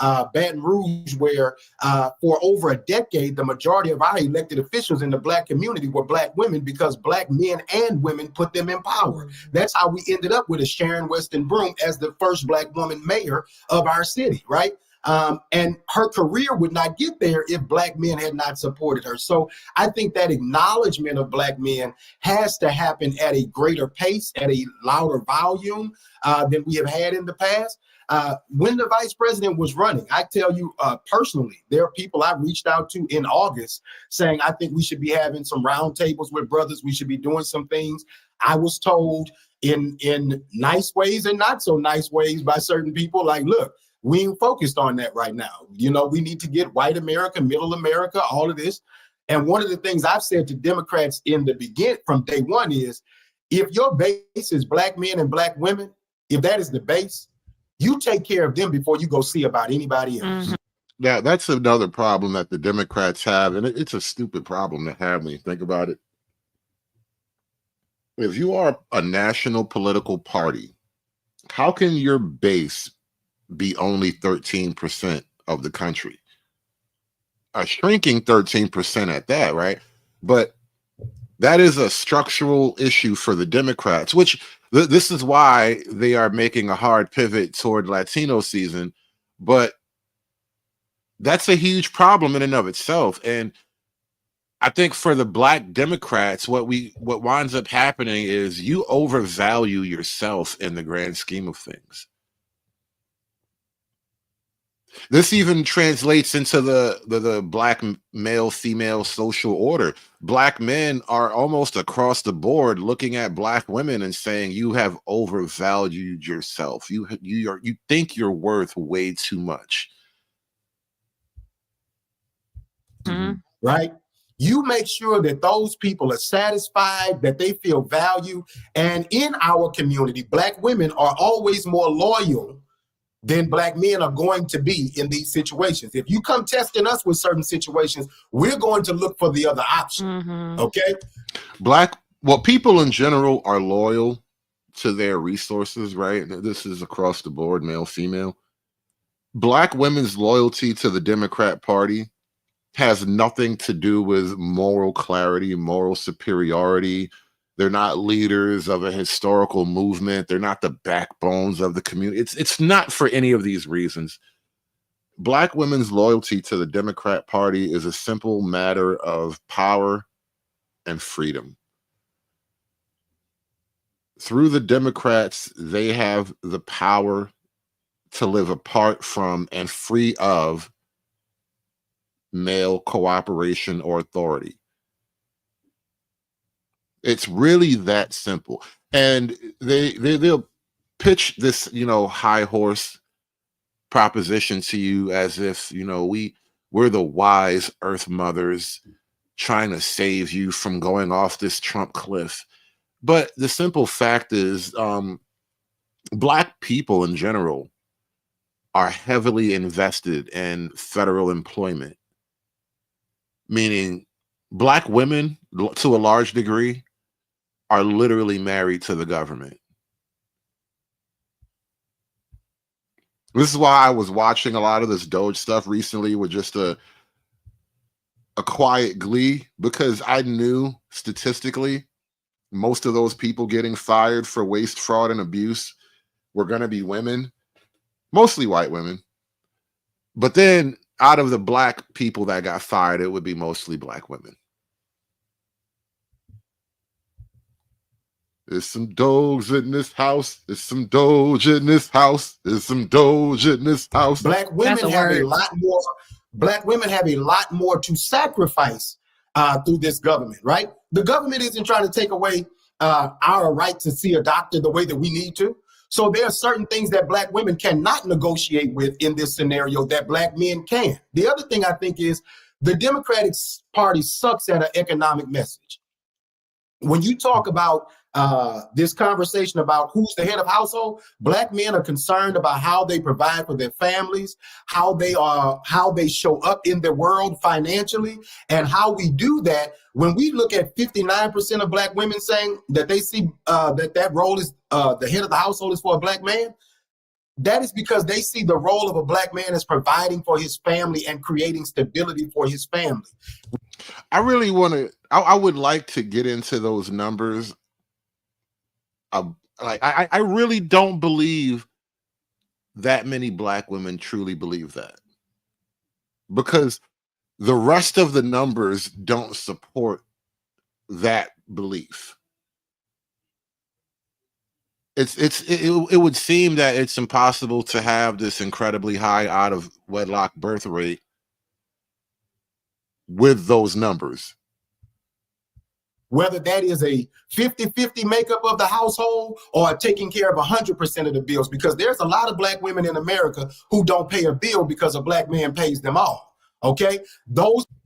Baton Rouge, where for over a decade, the majority of our elected officials in the Black community were Black women because Black men and women put them in power. That's how we ended up with a Sharon Weston Broome as the first Black woman mayor of our city, right? And her career would not get there if Black men had not supported her. So I think that acknowledgement of Black men has to happen at a greater pace, at a louder volume than we have had in the past. When the vice president was running, I tell you personally, there are people I reached out to in August saying, I think we should be having some roundtables with brothers. We should be doing some things. I was told in nice ways and not so nice ways by certain people, like, look, we ain't focused on that right now. You know, we need to get white America, middle America, all of this. And one of the things I've said to Democrats in the beginning from day one is, if your base is Black men and Black women, if that is the base, you take care of them before you go see about anybody else. Yeah, that's another problem that the Democrats have, and it's a stupid problem to have when you think about it. If you are a national political party, how can your base be only 13% of the country? A shrinking 13% at that, right? But that is a structural issue for the Democrats, which this is why they are making a hard pivot toward Latino season. But that's a huge problem in and of itself. And I think for the Black Democrats, what winds up happening is you overvalue yourself in the grand scheme of things. This even translates into the Black male-female social order. Black men are almost across the board looking at Black women and saying, you have overvalued yourself. You think you're worth way too much. Right? You make sure that those people are satisfied, that they feel value. And in our community, Black women are always more loyal than Black men are going to be in these situations. If you come testing us with certain situations, we're going to look for the other option. Okay? People in general are loyal to their resources, right? This is across the board, male, female. Black women's loyalty to the Democrat Party has nothing to do with moral clarity, moral superiority. They're not leaders of a historical movement. They're not the backbones of the community. It's not for any of these reasons. Black women's loyalty to the Democrat Party is a simple matter of power and freedom. Through the Democrats, they have the power to live apart from and free of male cooperation or authority. It's really that simple. And they'll pitch this, high horse proposition to you as if, we're the wise earth mothers trying to save you from going off this Trump cliff. But the simple fact is, Black people in general are heavily invested in federal employment, meaning Black women, to a large degree, are literally married to the government. This is why I was watching a lot of this Doge stuff recently with just a quiet glee, because I knew statistically most of those people getting fired for waste, fraud, and abuse were going to be women, mostly white women. But then out of the Black people that got fired, it would be mostly Black women. There's some Doge in this house. There's some Doge in this house. There's some Doge in this house. Black women have a lot more. Black women have a lot more to sacrifice through this government, right? The government isn't trying to take away our right to see a doctor the way that we need to. So there are certain things that Black women cannot negotiate with in this scenario that Black men can. The other thing I think is the Democratic Party sucks at an economic message. When you talk about this conversation about who's the head of household, Black men are concerned about how they provide for their families, how they show up in the world financially, and how we do that. When we look at 59% of Black women saying that they see that role is the head of the household is for a Black man, that is because they see the role of a Black man as providing for his family and creating stability for his family. I really want to, I would like to get into those numbers. I really don't believe that many Black women truly believe that, because the rest of the numbers don't support that belief. It would seem that it's impossible to have this incredibly high out of wedlock birth rate with those numbers. Whether that is a 50-50 makeup of the household or taking care of 100% of the bills, because there's a lot of Black women in America who don't pay a bill because a Black man pays them all. Okay,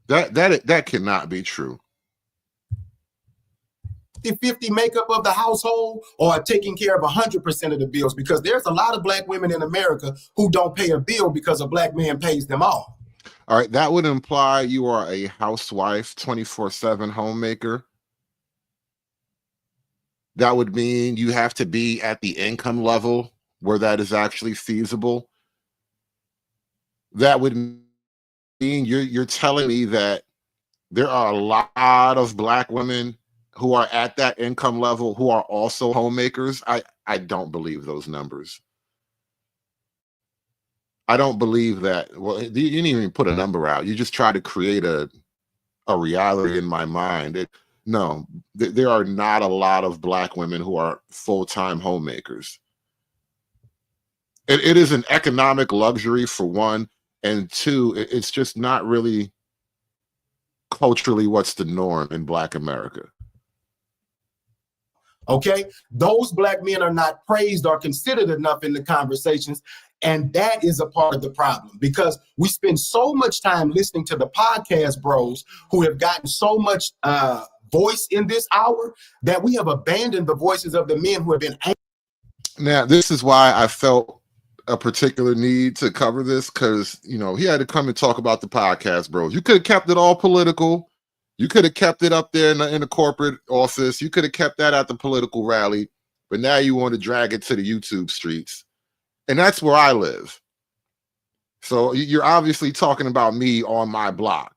that cannot be true. 50-50 makeup of the household or taking care of 100% of the bills, because there's a lot of Black women in America who don't pay a bill because a Black man pays them all. All right, that would imply you are a housewife, 24/7 homemaker. That would mean you have to be at the income level where that is actually feasible. That would mean you're telling me that there are a lot of Black women who are at that income level who are also homemakers. I don't believe those numbers. I don't believe that. Well, you didn't even put a number out. You just try to create a reality in my mind. No, there are not a lot of Black women who are full-time homemakers. It is an economic luxury, for one, and two, it's just not really culturally what's the norm in Black America. Okay, those Black men are not praised or considered enough in the conversations. And that is a part of the problem, because we spend so much time listening to the podcast bros who have gotten so much voice in this hour that we have abandoned the voices of the men who have been angry. Now, this is why I felt a particular need to cover this, because, you know, he had to come and talk about the podcast bros. You could have kept it all political. You could have kept it up there in the corporate office. You could have kept that at the political rally. But now you want to drag it to the YouTube streets. And that's where I live. So you're obviously talking about me on my block.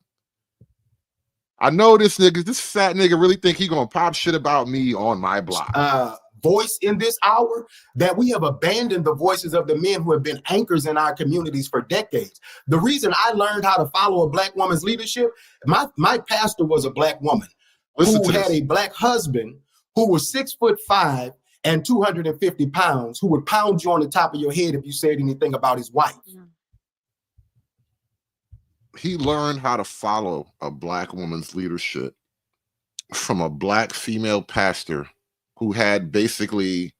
I know this fat nigga really think he gonna pop shit about me on my block. Voice in this hour that we have abandoned the voices of the men who have been anchors in our communities for decades. The reason I learned how to follow a Black woman's leadership, my pastor was a Black woman who had a Black husband who was 6'5" and 250 pounds, who would pound you on the top of your head if you said anything about his wife. He learned how to follow a Black woman's leadership from a Black female pastor who had basically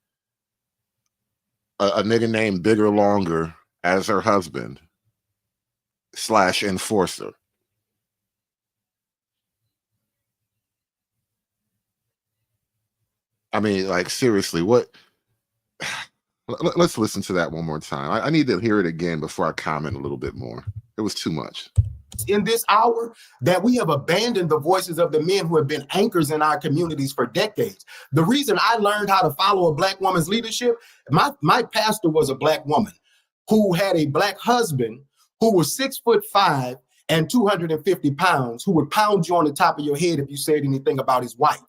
a nigga named Bigger Longer as her husband / enforcer. I mean, like, seriously, what? Let's listen to that one more time. I need to hear it again before I comment a little bit more. It was too much. In this hour that we have abandoned the voices of the men who have been anchors in our communities for decades. The reason I learned how to follow a Black woman's leadership, my pastor was a Black woman who had a Black husband who was 6'5" and 250 pounds, who would pound you on the top of your head if you said anything about his wife.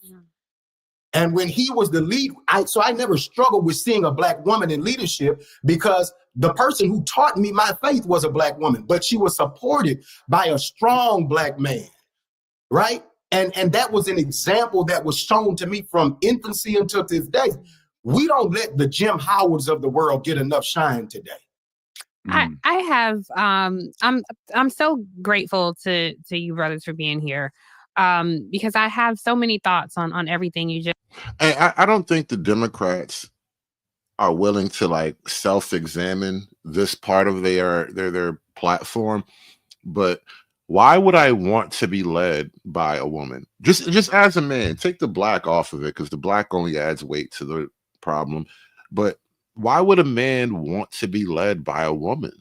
And when he was the lead, so I never struggled with seeing a Black woman in leadership, because the person who taught me my faith was a Black woman, but she was supported by a strong Black man, right? And that was an example that was shown to me from infancy until this day. We don't let the Jim Howards of the world get enough shine today. I have I'm so grateful to you brothers for being here, because I have so many thoughts on everything you just. I don't think the Democrats are willing to like self-examine this part of their platform, but Why would I want to be led by a woman? Just as a man, take the black off of it, because the black only adds weight to the problem. But why would a man want to be led by a woman?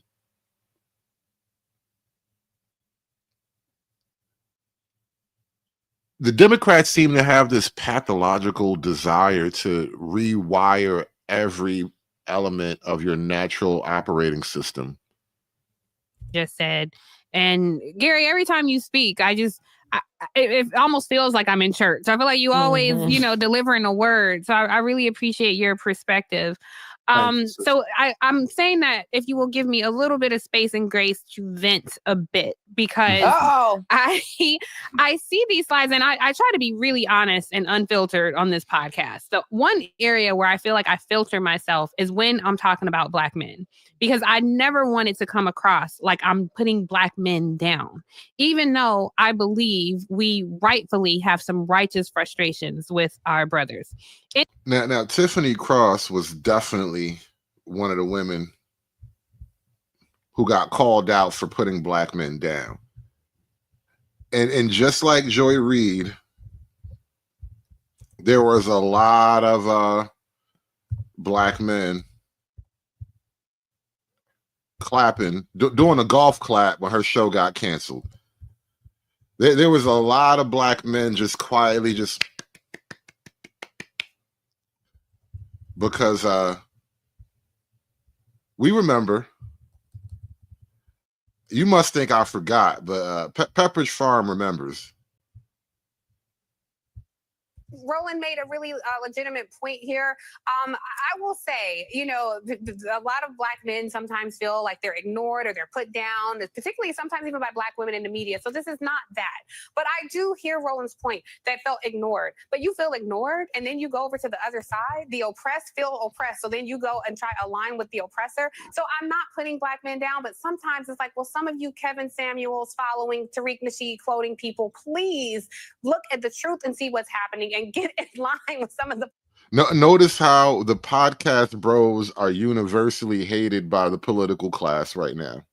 The Democrats seem to have this pathological desire to rewire every element of your natural operating system. Just said. And Gary, every time you speak, it almost feels like I'm in church. I feel like you always, delivering a word. So I really appreciate your perspective. So I'm saying that if you will give me a little bit of space and grace to vent a bit, because I see these slides and I try to be really honest and unfiltered on this podcast. So one area where I feel like I filter myself is when I'm talking about Black men, because I never wanted to come across like I'm putting Black men down, even though I believe we rightfully have some righteous frustrations with our brothers. Now, Tiffany Cross was definitely one of the women who got called out for putting Black men down. And just like Joy Reid, there was a lot of Black men clapping, doing a golf clap when her show got canceled. There was a lot of Black men just quietly because we remember. You must think I forgot, but Pepperidge Farm remembers. Roland made a really legitimate point here. I will say, a lot of Black men sometimes feel like they're ignored or they're put down, particularly sometimes even by Black women in the media. So this is not that. But I do hear Roland's point that felt ignored. But you feel ignored, and then you go over to the other side. The oppressed feel oppressed. So then you go and try to align with the oppressor. So I'm not putting Black men down, but sometimes it's like, well, some of you Kevin Samuels following Tariq Nasheed quoting people, please look at the truth and see what's happening and get in line with some of the. Notice how the podcast bros are universally hated by the political class right now.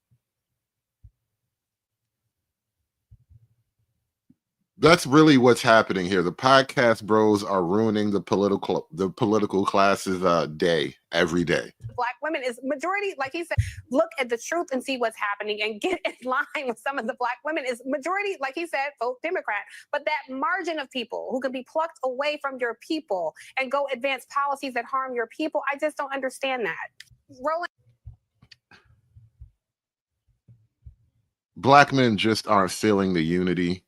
That's really what's happening here. The podcast bros are ruining the political class's day every day. Black women is majority, like he said, look at the truth and see what's happening and get in line with some of the Black women is majority, like he said, vote Democrat. But that margin of people who can be plucked away from your people and go advance policies that harm your people, I just don't understand that. Roland. Black men just aren't feeling the unity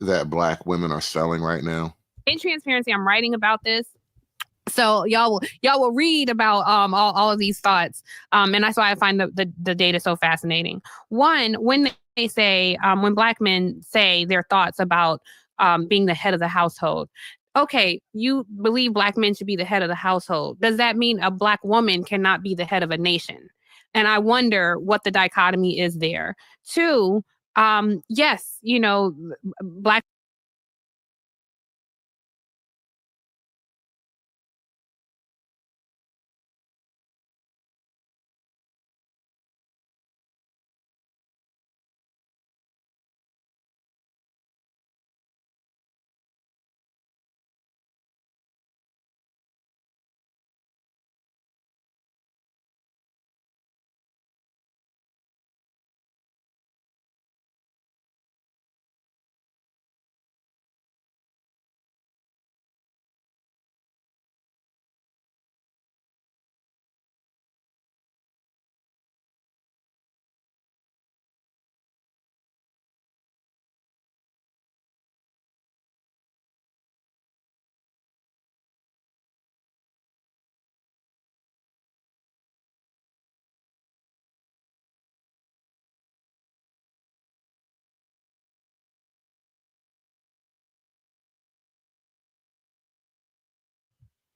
that Black women are selling right now. In transparency, I'm writing about this. So y'all will read about all of these thoughts. And that's why I find the data so fascinating. One, when they say, when Black men say their thoughts about being the head of the household. Okay, you believe Black men should be the head of the household. Does that mean a Black woman cannot be the head of a nation? And I wonder what the dichotomy is there. Two, yes, Black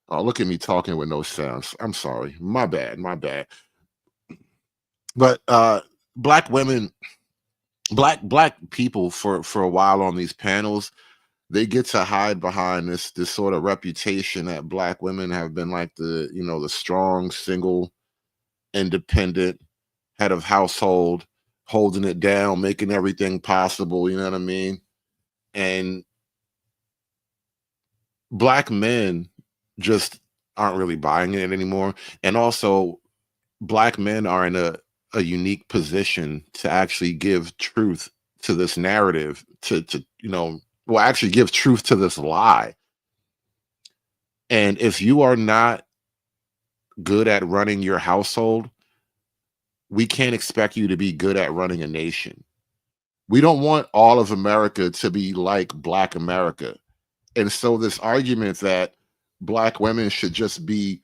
Oh, look at me talking with no sounds. I'm sorry. My bad. But Black women, black people for a while on these panels, they get to hide behind this sort of reputation that Black women have been like the strong, single, independent head of household holding it down, making everything possible, you know what I mean? And Black men just aren't really buying it anymore. And also, Black men are in a unique position to actually give truth to this narrative, to actually give truth to this lie. And if you are not good at running your household, we can't expect you to be good at running a nation. We don't want all of America to be like Black America. And so this argument that Black women should just be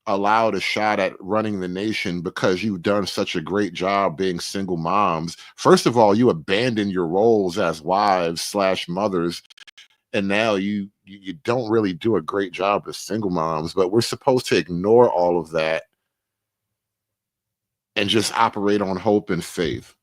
allowed a shot at running the nation because you've done such a great job being single moms. First of all, you abandon your roles as wives / mothers, and now you don't really do a great job as single moms, but we're supposed to ignore all of that and just operate on hope and faith.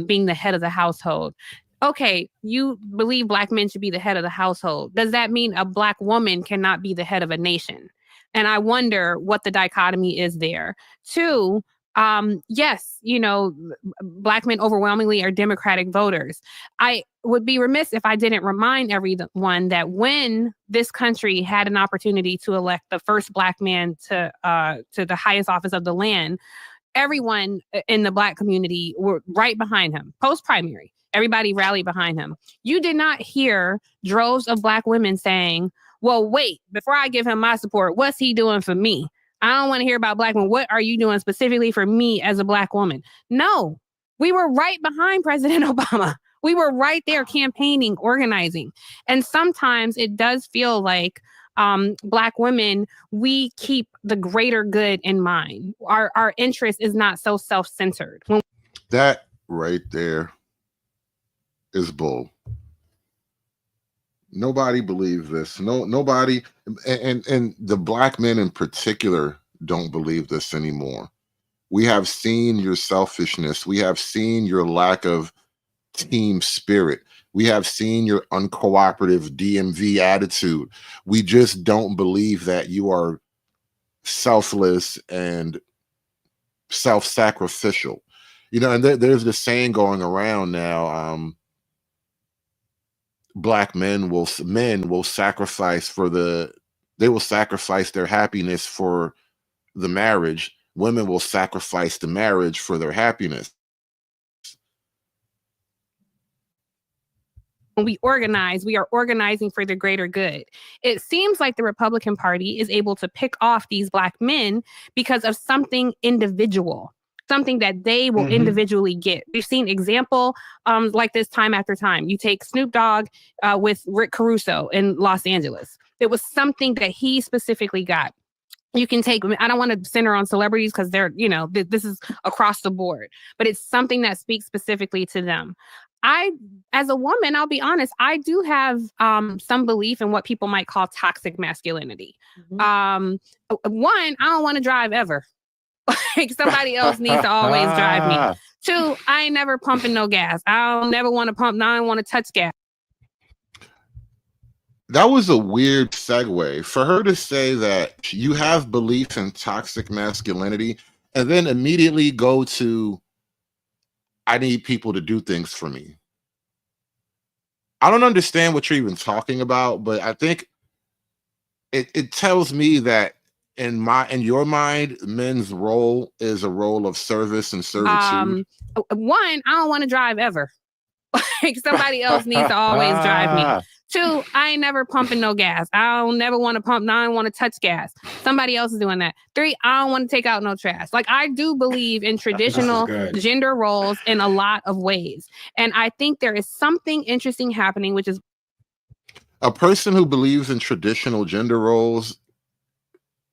Being the head of the household. Okay, you believe Black men should be the head of the household. Does that mean a Black woman cannot be the head of a nation? And I wonder what the dichotomy is there. Two, yes, Black men overwhelmingly are Democratic voters. I would be remiss if I didn't remind everyone that when this country had an opportunity to elect the first Black man to the highest office of the land, everyone in the Black community were right behind him, post-primary. Everybody rallied behind him. You did not hear droves of Black women saying, well, wait, before I give him my support, what's he doing for me? I don't want to hear about Black women. What are you doing specifically for me as a Black woman? No, we were right behind President Obama. We were right there campaigning, organizing. And sometimes it does feel like Black women, we keep the greater good in mind. Our interest is not so self-centered. That right there is bull. Nobody believes this. Nobody, and the Black men in particular don't believe this anymore. We have seen your selfishness. We have seen your lack of team spirit. We have seen your uncooperative DMV attitude. We just don't believe that you are selfless and self-sacrificial. And there's this saying going around now, Black men will sacrifice they will sacrifice their happiness for the marriage. Women will sacrifice the marriage for their happiness. When we organize, we are organizing for the greater good. It seems like the Republican Party is able to pick off these Black men because of something individual, something that they will individually get. We've seen example like this time after time. You take Snoop Dogg with Rick Caruso in Los Angeles. It was something that he specifically got. You can take, I don't want to center on celebrities because they're, this is across the board, but it's something that speaks specifically to them. As a woman, I'll be honest, I do have some belief in what people might call toxic masculinity. One, I don't want to drive ever. Like somebody else needs to always drive me. Two, I ain't never pumping no gas. I don't never want to pump. Now I don't want to touch gas. That was a weird segue for her to say that you have belief in toxic masculinity and then immediately go to, I need people to do things for me. I don't understand what you're even talking about, but I think it tells me that in your mind, men's role is a role of service and servitude. One, I don't want to drive ever. Like somebody else needs to always drive me. Two, I ain't never pumping no gas. I don't never want to pump. Now I don't want to touch gas. Somebody else is doing that. Three, I don't want to take out no trash. Like I do believe in traditional gender roles in a lot of ways. And I think there is something interesting happening, which is a person who believes in traditional gender roles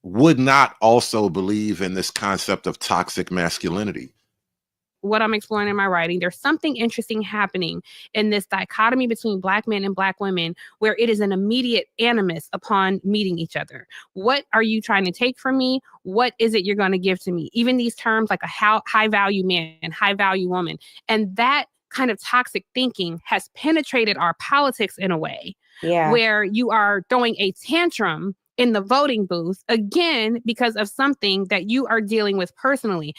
would not also believe in this concept of toxic masculinity. What I'm exploring in my writing, there's something interesting happening in this dichotomy between Black men and Black women, where it is an immediate animus upon meeting each other. What are you trying to take from me? What is it you're going to give to me? Even these terms like a high value man, high value woman. And that kind of toxic thinking has penetrated our politics in a way where you are throwing a tantrum in the voting booth, again, because of something that you are dealing with personally.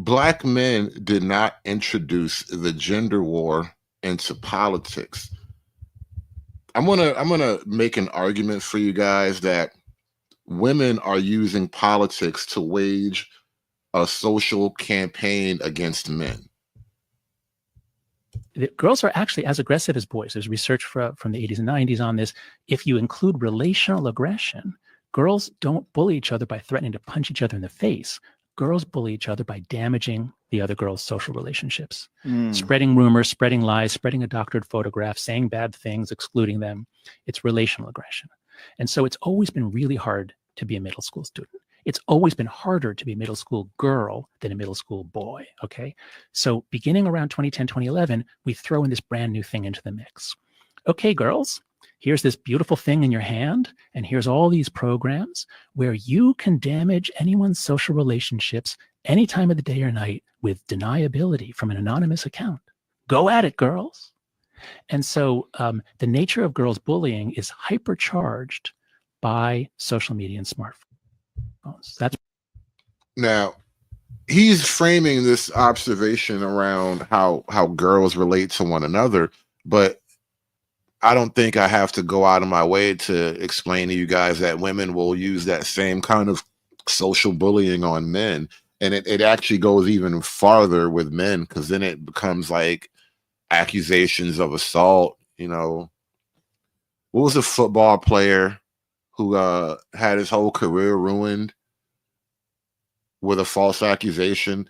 Black men did not introduce the gender war into politics. I'm gonna make an argument for you guys that women are using politics to wage a social campaign against men. Girls are actually as aggressive as boys. There's research from the 80s and 90s on this. If you include relational aggression, girls don't bully each other by threatening to punch each other in the face. Girls bully each other by damaging the other girl's social relationships, spreading rumors, spreading lies, spreading a doctored photograph, saying bad things, excluding them. It's relational aggression. And so it's always been really hard to be a middle school student. It's always been harder to be a middle school girl than a middle school boy, okay? So beginning around 2010, 2011, we throw in this brand new thing into the mix. Okay, girls, here's this beautiful thing in your hand, and here's all these programs where you can damage anyone's social relationships any time of the day or night with deniability from an anonymous account. Go at it, girls. And so the nature of girls bullying is hypercharged by social media and smartphones. That's now he's framing this observation around how girls relate to one another, but I don't think I have to go out of my way to explain to you guys that women will use that same kind of social bullying on men. And it actually goes even farther with men, because then it becomes like accusations of assault. You know, what was a football player who had his whole career ruined with a false accusation?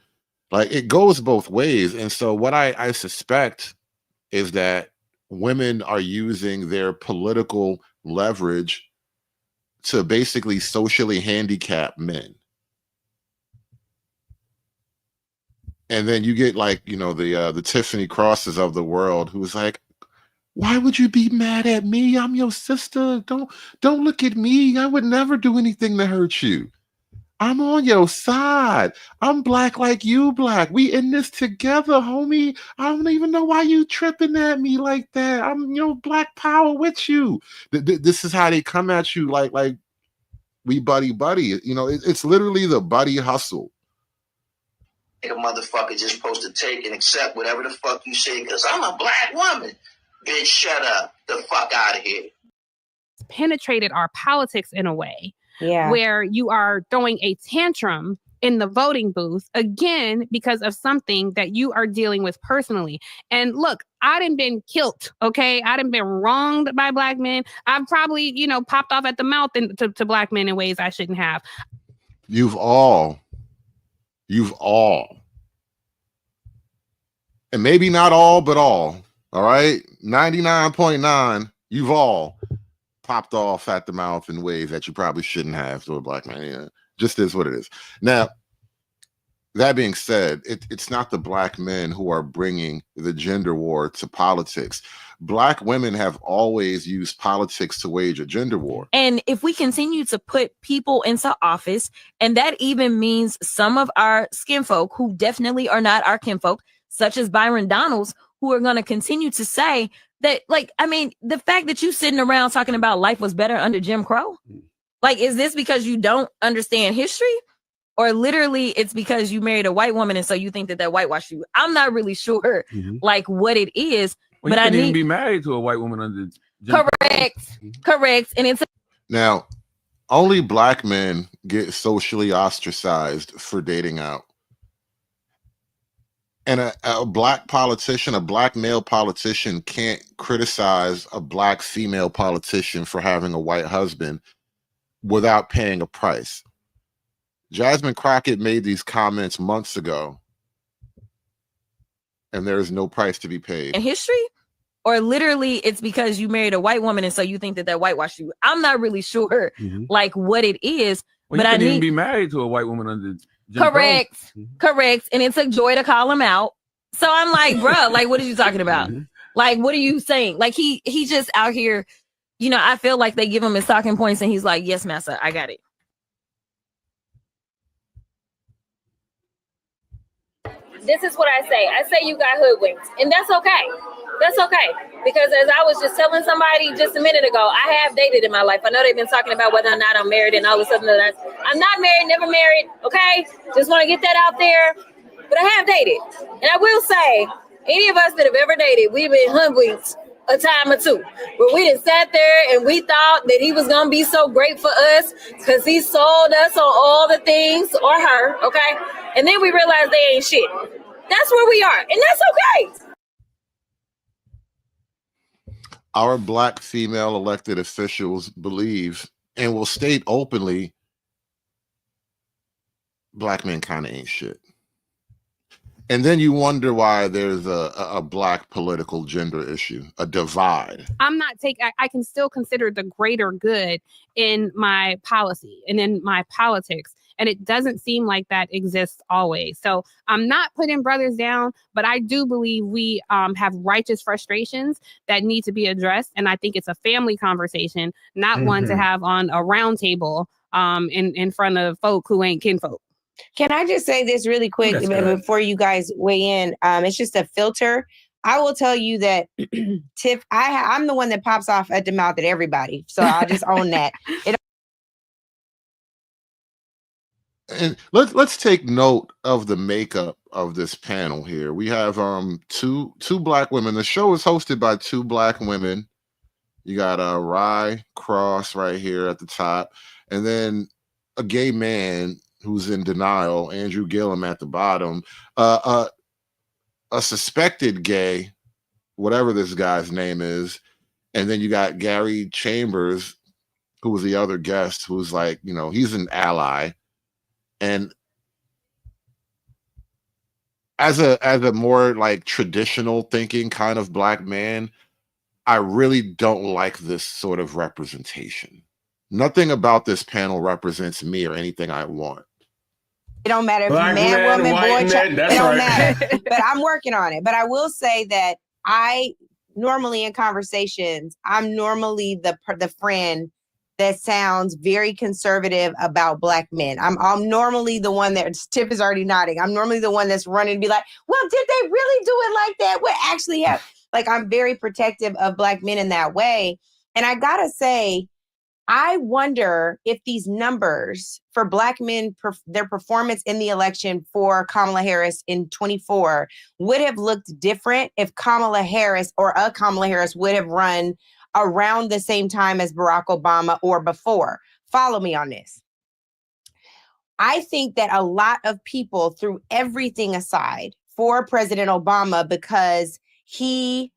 Like, it goes both ways. And so what I suspect is that women are using their political leverage to basically socially handicap men. And then you get, like, you know, the Tiffany Crosses of the world, who's like, why would you be mad at me? I'm your sister. Don't look at me. I would never do anything to hurt you. I'm on your side. I'm black like you black. We in this together, homie. I don't even know why you tripping at me like that. I'm, you know, black power with you. This is how they come at you, like we buddy. You know, it's literally the buddy hustle. A motherfucker just supposed to take and accept whatever the fuck you say because I'm a black woman. Bitch, shut up. The fuck out of here. Penetrated our politics in a way Yeah. where you are throwing a tantrum in the voting booth, again, because of something that you are dealing with personally. And look, I done been killed, okay? I done been wronged by black men. I've probably, you know, popped off at the mouth to black men in ways I shouldn't have. You've all, and maybe not all, but all right? 99.9, you've all popped off at the mouth in ways that you probably shouldn't have to a black man. Yeah, just is what it is. Now, that being said, it's not the black men who are bringing the gender war to politics. Black women have always used politics to wage a gender war. And if we continue to put people into office, and that even means some of our skinfolk who definitely are not our kinfolk, such as Byron Donalds, who are going to continue to say that, like, I mean, the fact that you sitting around talking about life was better under Jim Crow, like, is this because you don't understand history? Or literally it's because you married a white woman and so you think that whitewashed you? I'm not really sure, like, what it is. Well, but you I couldn't need even be married to a white woman under Jim correct. And it's Now, only black men get socially ostracized for dating out. And a black politician, a black male politician, can't criticize a black female politician for having a white husband without paying a price. Jasmine Crockett made these comments months ago, and there is no price to be paid. in history, or literally it's because you married a white woman and so you think that whitewashed you. I'm not really sure, like, what it is. Well, but you I couldn't even need be married to a white woman under Jim correct. And it took Joy to call him out. So I'm like, bruh, like, what are you talking about? Like, what are you saying? Like, he just out here, you know, I feel like they give him his talking points and he's like, yes, massa, I got it. This is what I say you got hoodwinked, and that's okay. That's okay, because as I was just telling somebody just a minute ago, I have dated in my life. I know they've been talking about whether or not I'm married and all this other stuff. I'm not married, never married, okay? Just want to get that out there. but I have dated. And I will say, any of us that have ever dated, we've been hoodwinked a time or two, where we just sat there and we thought that he was gonna be so great for us because he sold us on all the things, or her, okay? And then we realized they ain't shit. That's where we are, and that's okay. Our Black female elected officials believe and will state openly, Black men kind of ain't shit. And then you wonder why there's a Black political gender issue, a divide. I can still consider the greater good in my policy and in my politics. And it doesn't seem like that exists always. So I'm not putting brothers down, but I do believe we have righteous frustrations that need to be addressed. And I think it's a family conversation, not one to have on a round table in front of folk who ain't kinfolk. Can I just say this really quick before you guys weigh in? It's just a filter. I will tell you that, Tiff, I'm the one that pops off at the mouth at everybody. So I'll just own that. And let's take note of the makeup of this panel here. We have two Black women. The show is hosted by two Black women. You got Rye Cross right here at the top, and then a gay man who's in denial, Andrew Gillum at the bottom, a suspected gay, whatever this guy's name is, and then you got Gary Chambers, who was the other guest, who's like, he's an ally. And as a more like traditional thinking kind of Black man, I really don't like this sort of representation. Nothing about this panel represents me or anything I want. It don't matter if Black man, man, woman, white boy, child. man, that's It don't right. matter. But I'm working on it. But I will say that I normally in conversations, I'm normally the friend that sounds very conservative about Black men. I'm normally the one that Tiff is already nodding. I'm normally the one that's running to be like, well, did they really do it like that? What actually happened? Like, I'm very protective of Black men in that way. And I gotta say, I wonder if these numbers for Black men, their performance in the election for Kamala Harris in 24 would have looked different if Kamala Harris or a Kamala Harris would have run around the same time as Barack Obama or before. Follow me on this. I think that a lot of people threw everything aside for President Obama because he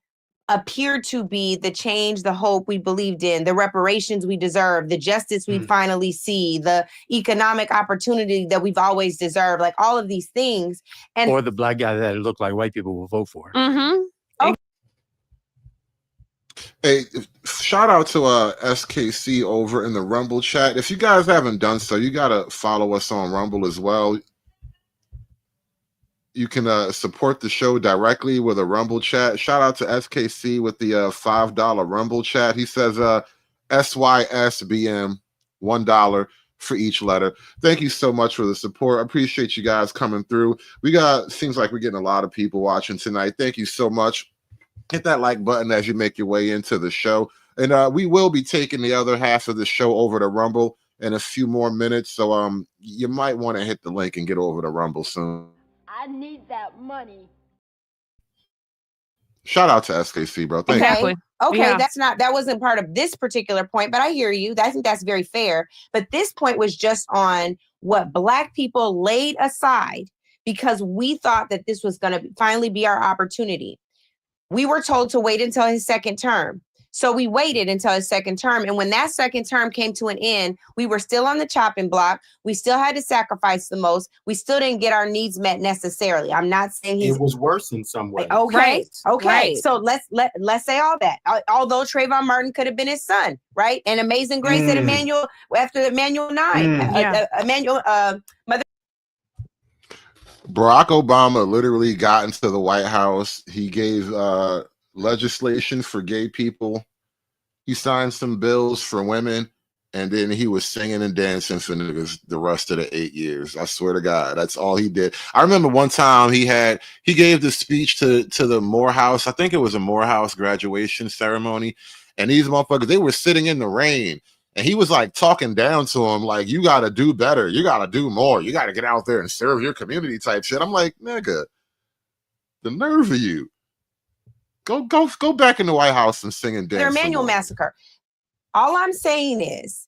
appeared to be the change, the hope we believed in, the reparations we deserve, the justice we finally see, the economic opportunity that we've always deserved, like all of these things. And or the Black guy that looked like white people will vote for. Hey, shout out to SKC over in the Rumble chat. If you guys haven't done so, you got to follow us on Rumble as well. You can support the show directly with a Rumble chat. Shout out to SKC with the $5 Rumble chat. He says SYSBM, $1 for each letter. Thank you so much for the support. I appreciate you guys coming through. Seems like we're getting a lot of people watching tonight. Thank you so much. Hit that like button as you make your way into the show. And we will be taking the other half of the show over to Rumble in a few more minutes. So you might want to hit the link and get over to Rumble soon. I need that money. Shout out to SKC, bro. Thank you. Okay, Yeah. that wasn't part of this particular point, but I hear you. I think that's very fair. But this point was just on what Black people laid aside because we thought that this was going to finally be our opportunity. We were told to wait until his second term. So we waited until his second term. And when that second term came to an end, we were still on the chopping block. We still had to sacrifice the most. We still didn't get our needs met necessarily. I'm not saying it was worse in some way. Okay. Right. Okay. Right. So let's say all that. Although Trayvon Martin could have been his son, right? And Amazing Grace at Emmanuel after Emmanuel 9. Emmanuel Mother. Barack Obama literally got into the White House. He gave legislation for gay people. He signed some bills for women, and then he was singing and dancing for niggas the rest of the 8 years. I swear to God, that's all he did. I remember one time he gave the speech to the Morehouse. I think it was a Morehouse graduation ceremony, and these motherfuckers, they were sitting in the rain. And he was like talking down to him, like, you got to do better. You got to do more. You got to get out there and serve your community type shit. I'm like, nigga, the nerve of you. Go back in the White House and sing and dance. Their Emanuel massacre. All I'm saying is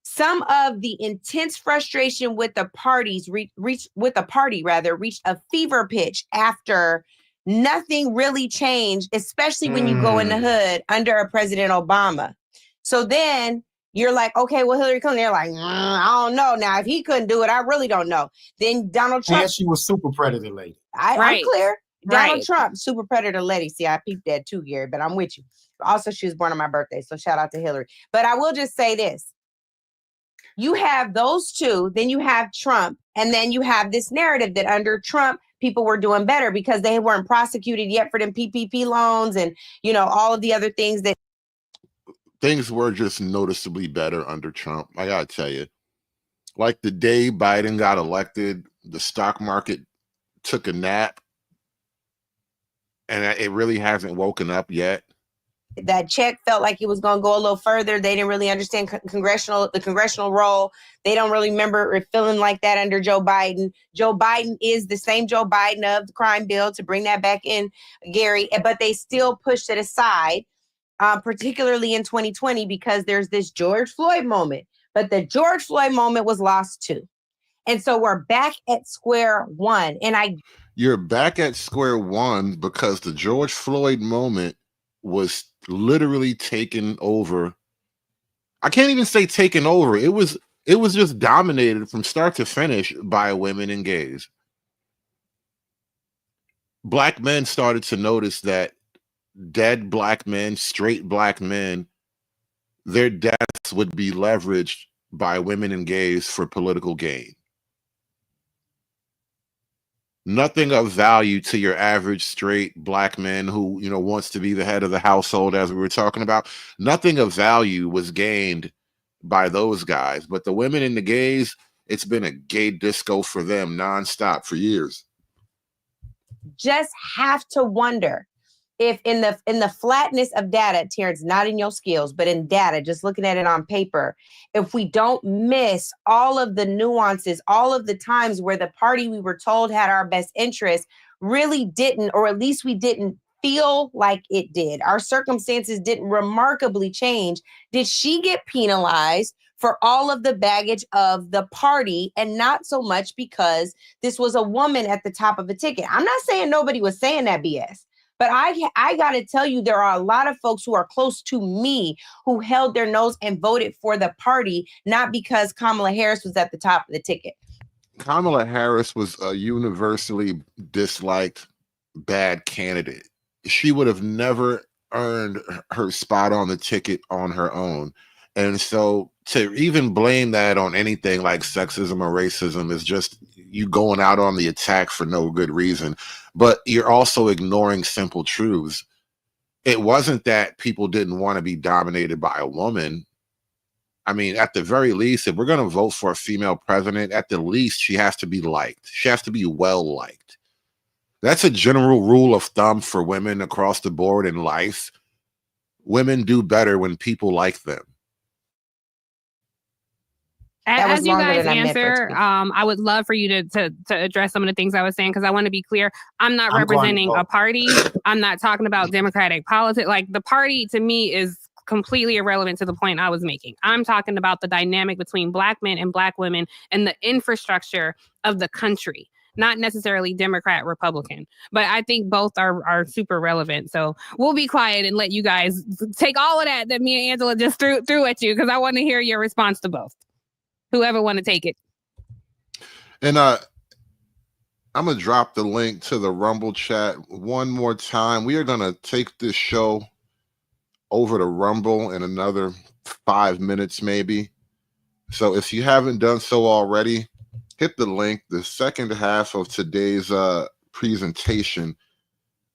some of the intense frustration with the parties reached a fever pitch after nothing really changed, especially when you go in the hood under a President Obama. So then you're like, okay, well, Hillary Clinton, they're like, I don't know. Now, if he couldn't do it, I really don't know. Then Donald Trump. And she was super predator lady. I'm clear. Donald Trump, super predator lady. See, I peeped that too, Gary, but I'm with you. Also, she was born on my birthday, so shout out to Hillary. But I will just say this. You have those two, then you have Trump, and then you have this narrative that under Trump, people were doing better because they weren't prosecuted yet for them PPP loans and, you know, all of the other things that. Things were just noticeably better under Trump. I gotta tell you, like the day Biden got elected, the stock market took a nap, and it really hasn't woken up yet. That check felt like it was going to go a little further. They didn't really understand the congressional role. They don't really remember it feeling like that under Joe Biden. Joe Biden is the same Joe Biden of the crime bill, to bring that back in, Gary, but they still pushed it aside. Particularly in 2020, because there's this George Floyd moment, but the George Floyd moment was lost too. And so we're back at square one. And you're back at square one because the George Floyd moment was literally taken over. I can't even say taken over. It was just dominated from start to finish by women and gays. Black men started to notice that dead black men, straight black men, their deaths would be leveraged by women and gays for political gain. Nothing of value to your average straight black man who, you know, wants to be the head of the household, as we were talking about. Nothing of value was gained by those guys. But the women and the gays, it's been a gay disco for them nonstop for years. just have to wonder if in the flatness of data, Terrence, not in your skills, but in data, just looking at it on paper, if we don't miss all of the nuances, all of the times where the party we were told had our best interest really didn't, or at least we didn't feel like it did. Our circumstances didn't remarkably change. Did she get penalized for all of the baggage of the party and not so much because this was a woman at the top of a ticket? I'm not saying nobody was saying that BS. But I got to tell you, there are a lot of folks who are close to me who held their nose and voted for the party, not because Kamala Harris was at the top of the ticket. Kamala Harris was a universally disliked bad candidate. She would have never earned her spot on the ticket on her own. And so to even blame that on anything like sexism or racism is just you going out on the attack for no good reason. But you're also ignoring simple truths. It wasn't that people didn't want to be dominated by a woman. I mean, at the very least, if we're going to vote for a female president, at the least, she has to be liked. She has to be well liked. That's a general rule of thumb for women across the board in life. Women do better when people like them. As you guys answer, I would love for you to address some of the things I was saying, because I want to be clear. I'm not representing a party. I'm not talking about Democratic politics. Like, the party to me is completely irrelevant to the point I was making. I'm talking about the dynamic between Black men and Black women and the infrastructure of the country, not necessarily Democrat, Republican. But I think both are super relevant. So we'll be quiet and let you guys take all of that me and Angela just threw at you, because I want to hear your response to both. Whoever want to take it. And I'm going to drop the link to the Rumble chat one more time. We are going to take this show over to Rumble in another 5 minutes, maybe. So if you haven't done so already, hit the link. The second half of today's presentation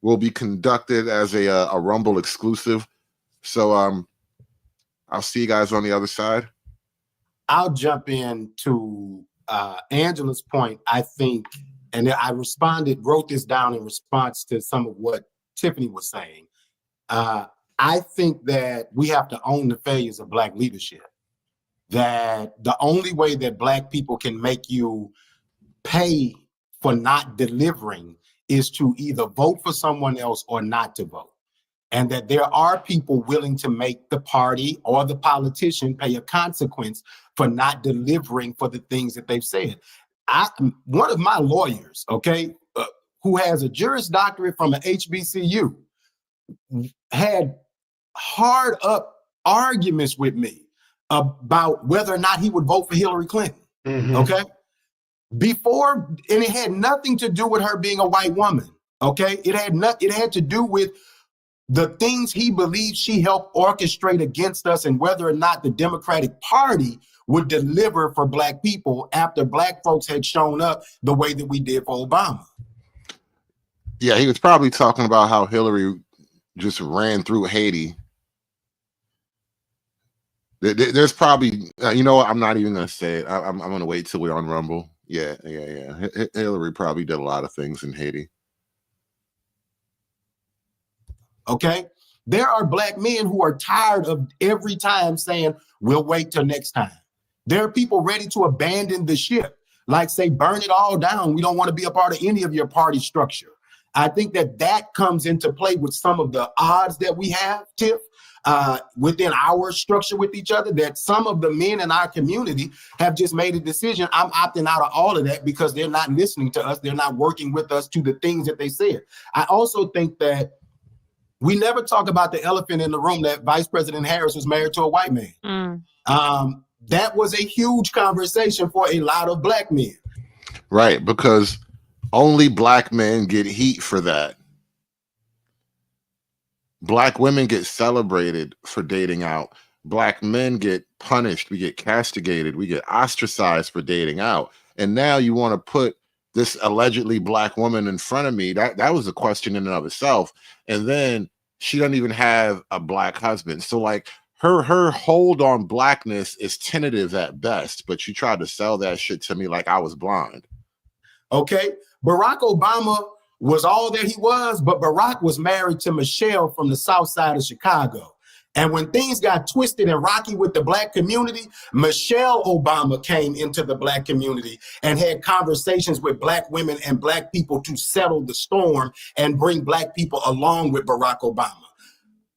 will be conducted as a Rumble exclusive. So I'll see you guys on the other side. I'll jump in to Angela's point, I think, and I wrote this down in response to some of what Tiffany was saying. I think that we have to own the failures of Black leadership. that the only way that Black people can make you pay for not delivering is to either vote for someone else or not to vote. And that there are people willing to make the party or the politician pay a consequence for not delivering for the things that they've said. One of my lawyers, who has a Juris Doctorate from an HBCU, had hard up arguments with me about whether or not he would vote for Hillary Clinton. Before, and it had nothing to do with her being a white woman. It had to do with the things he believed she helped orchestrate against us, and whether or not the Democratic Party would deliver for Black people after Black folks had shown up the way that we did for Obama. Yeah, he was probably talking about how Hillary just ran through Haiti. There's probably, you know what, I'm not even going to say it. I'm going to wait till we're on Rumble. Yeah. Hillary probably did a lot of things in Haiti. There are Black men who are tired of every time saying, we'll wait till next time. There are people ready to abandon the ship, like say, burn it all down. We don't want to be a part of any of your party structure. I think that comes into play with some of the odds that we have, Tiff, within our structure with each other, that some of the men in our community have just made a decision. I'm opting out of all of that because they're not listening to us. They're not working with us to the things that they said. I also think that we never talk about the elephant in the room that Vice President Harris was married to a white man. That was a huge conversation for a lot of Black men. Right, because only Black men get heat for that. Black women get celebrated for dating out. Black men get punished. We get castigated. We get ostracized for dating out. And now you want to put this allegedly Black woman in front of me. That was a question in and of itself. And then she doesn't even have a Black husband. So like her hold on Blackness is tentative at best, but she tried to sell that shit to me like I was blind. Barack Obama was all that he was, but Barack was married to Michelle from the south side of Chicago. And when things got twisted and rocky with the Black community, Michelle Obama came into the Black community and had conversations with Black women and Black people to settle the storm and bring Black people along with Barack Obama.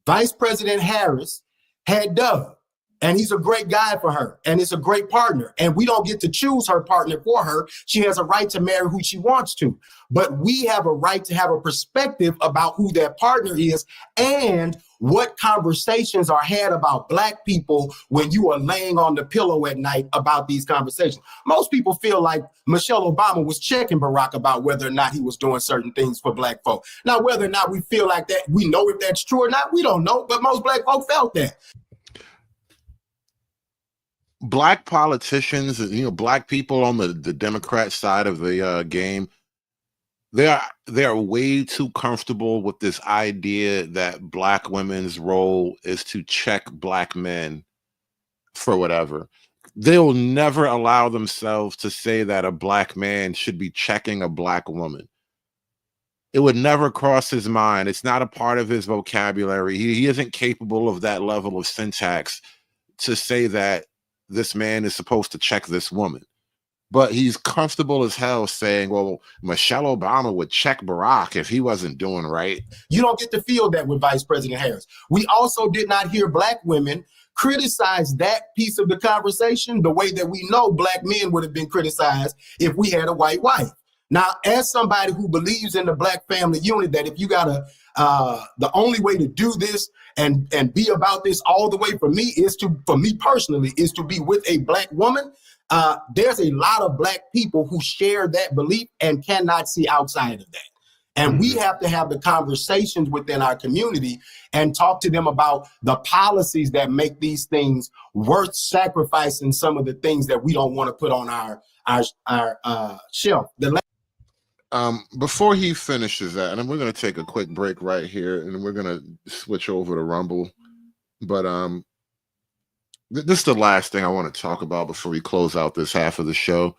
Vice President Harris had Doug, and he's a great guy for her, and it's a great partner. And we don't get to choose her partner for her. She has a right to marry who she wants to. But we have a right to have a perspective about who that partner is and what conversations are had about Black people when you are laying on the pillow at night about these conversations. Most people feel like Michelle Obama was checking Barack about whether or not he was doing certain things for Black folk. Now, whether or not we feel like that, we know if that's true or not, we don't know, but most Black folk felt that. Black politicians, Black people on the Democrat side of the game, they are way too comfortable with this idea that Black women's role is to check Black men for whatever. They'll never allow themselves to say that a Black man should be checking a Black woman. It would never cross his mind. It's not a part of his vocabulary. He isn't capable of that level of syntax to say that this man is supposed to check this woman. But he's comfortable as hell saying, well, Michelle Obama would check Barack if he wasn't doing right. You don't get to feel that with Vice President Harris. We also did not hear Black women criticize that piece of the conversation the way that we know Black men would have been criticized if we had a white wife. Now, as somebody who believes in the Black family unit, that if you got the only way to do this and be about this all the way for me personally, is to be with a Black woman. There's a lot of Black people who share that belief and cannot see outside of that. And we have to have the conversations within our community and talk to them about the policies that make these things worth sacrificing some of the things that we don't want to put on our shelf. Before he finishes that, and we're going to take a quick break right here, and we're going to switch over to Rumble. But this is the last thing I want to talk about before we close out this half of the show.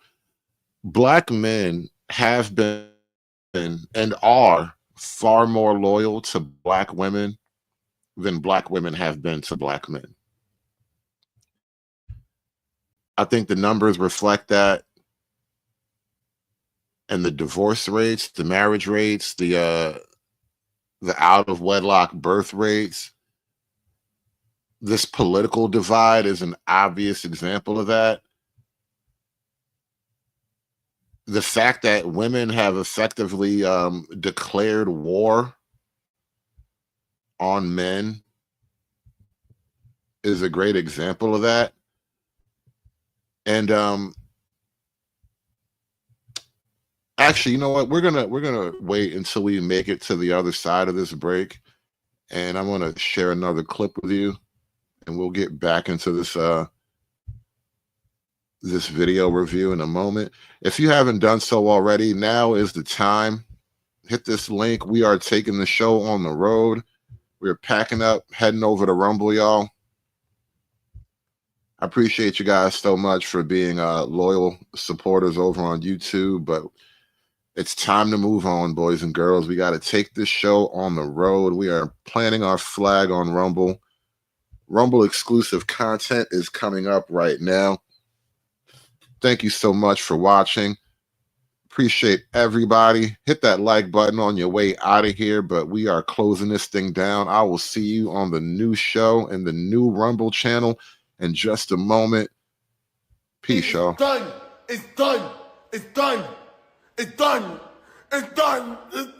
Black men have been and are far more loyal to Black women than Black women have been to Black men. I think the numbers reflect that. And the divorce rates, the marriage rates, the out of wedlock birth rates. This political divide is an obvious example of that. The fact that women have effectively declared war on men is a great example of that. And actually, you know what? We're gonna wait until we make it to the other side of this break, and I'm gonna share another clip with you, and we'll get back into this this video review in a moment. If you haven't done so already, now is the time. Hit this link. We are taking the show on the road. We're packing up, heading over to Rumble, y'all. I appreciate you guys so much for being loyal supporters over on YouTube, but it's time to move on, boys and girls. We got to take this show on the road. We are planting our flag on Rumble. Rumble exclusive content is coming up right now. Thank you so much for watching. Appreciate everybody. Hit that like button on your way out of here, but we are closing this thing down. I will see you on the new show and the new Rumble channel in just a moment. Peace, y'all. Done. It's done. It's done. It's done. It's done. It's done.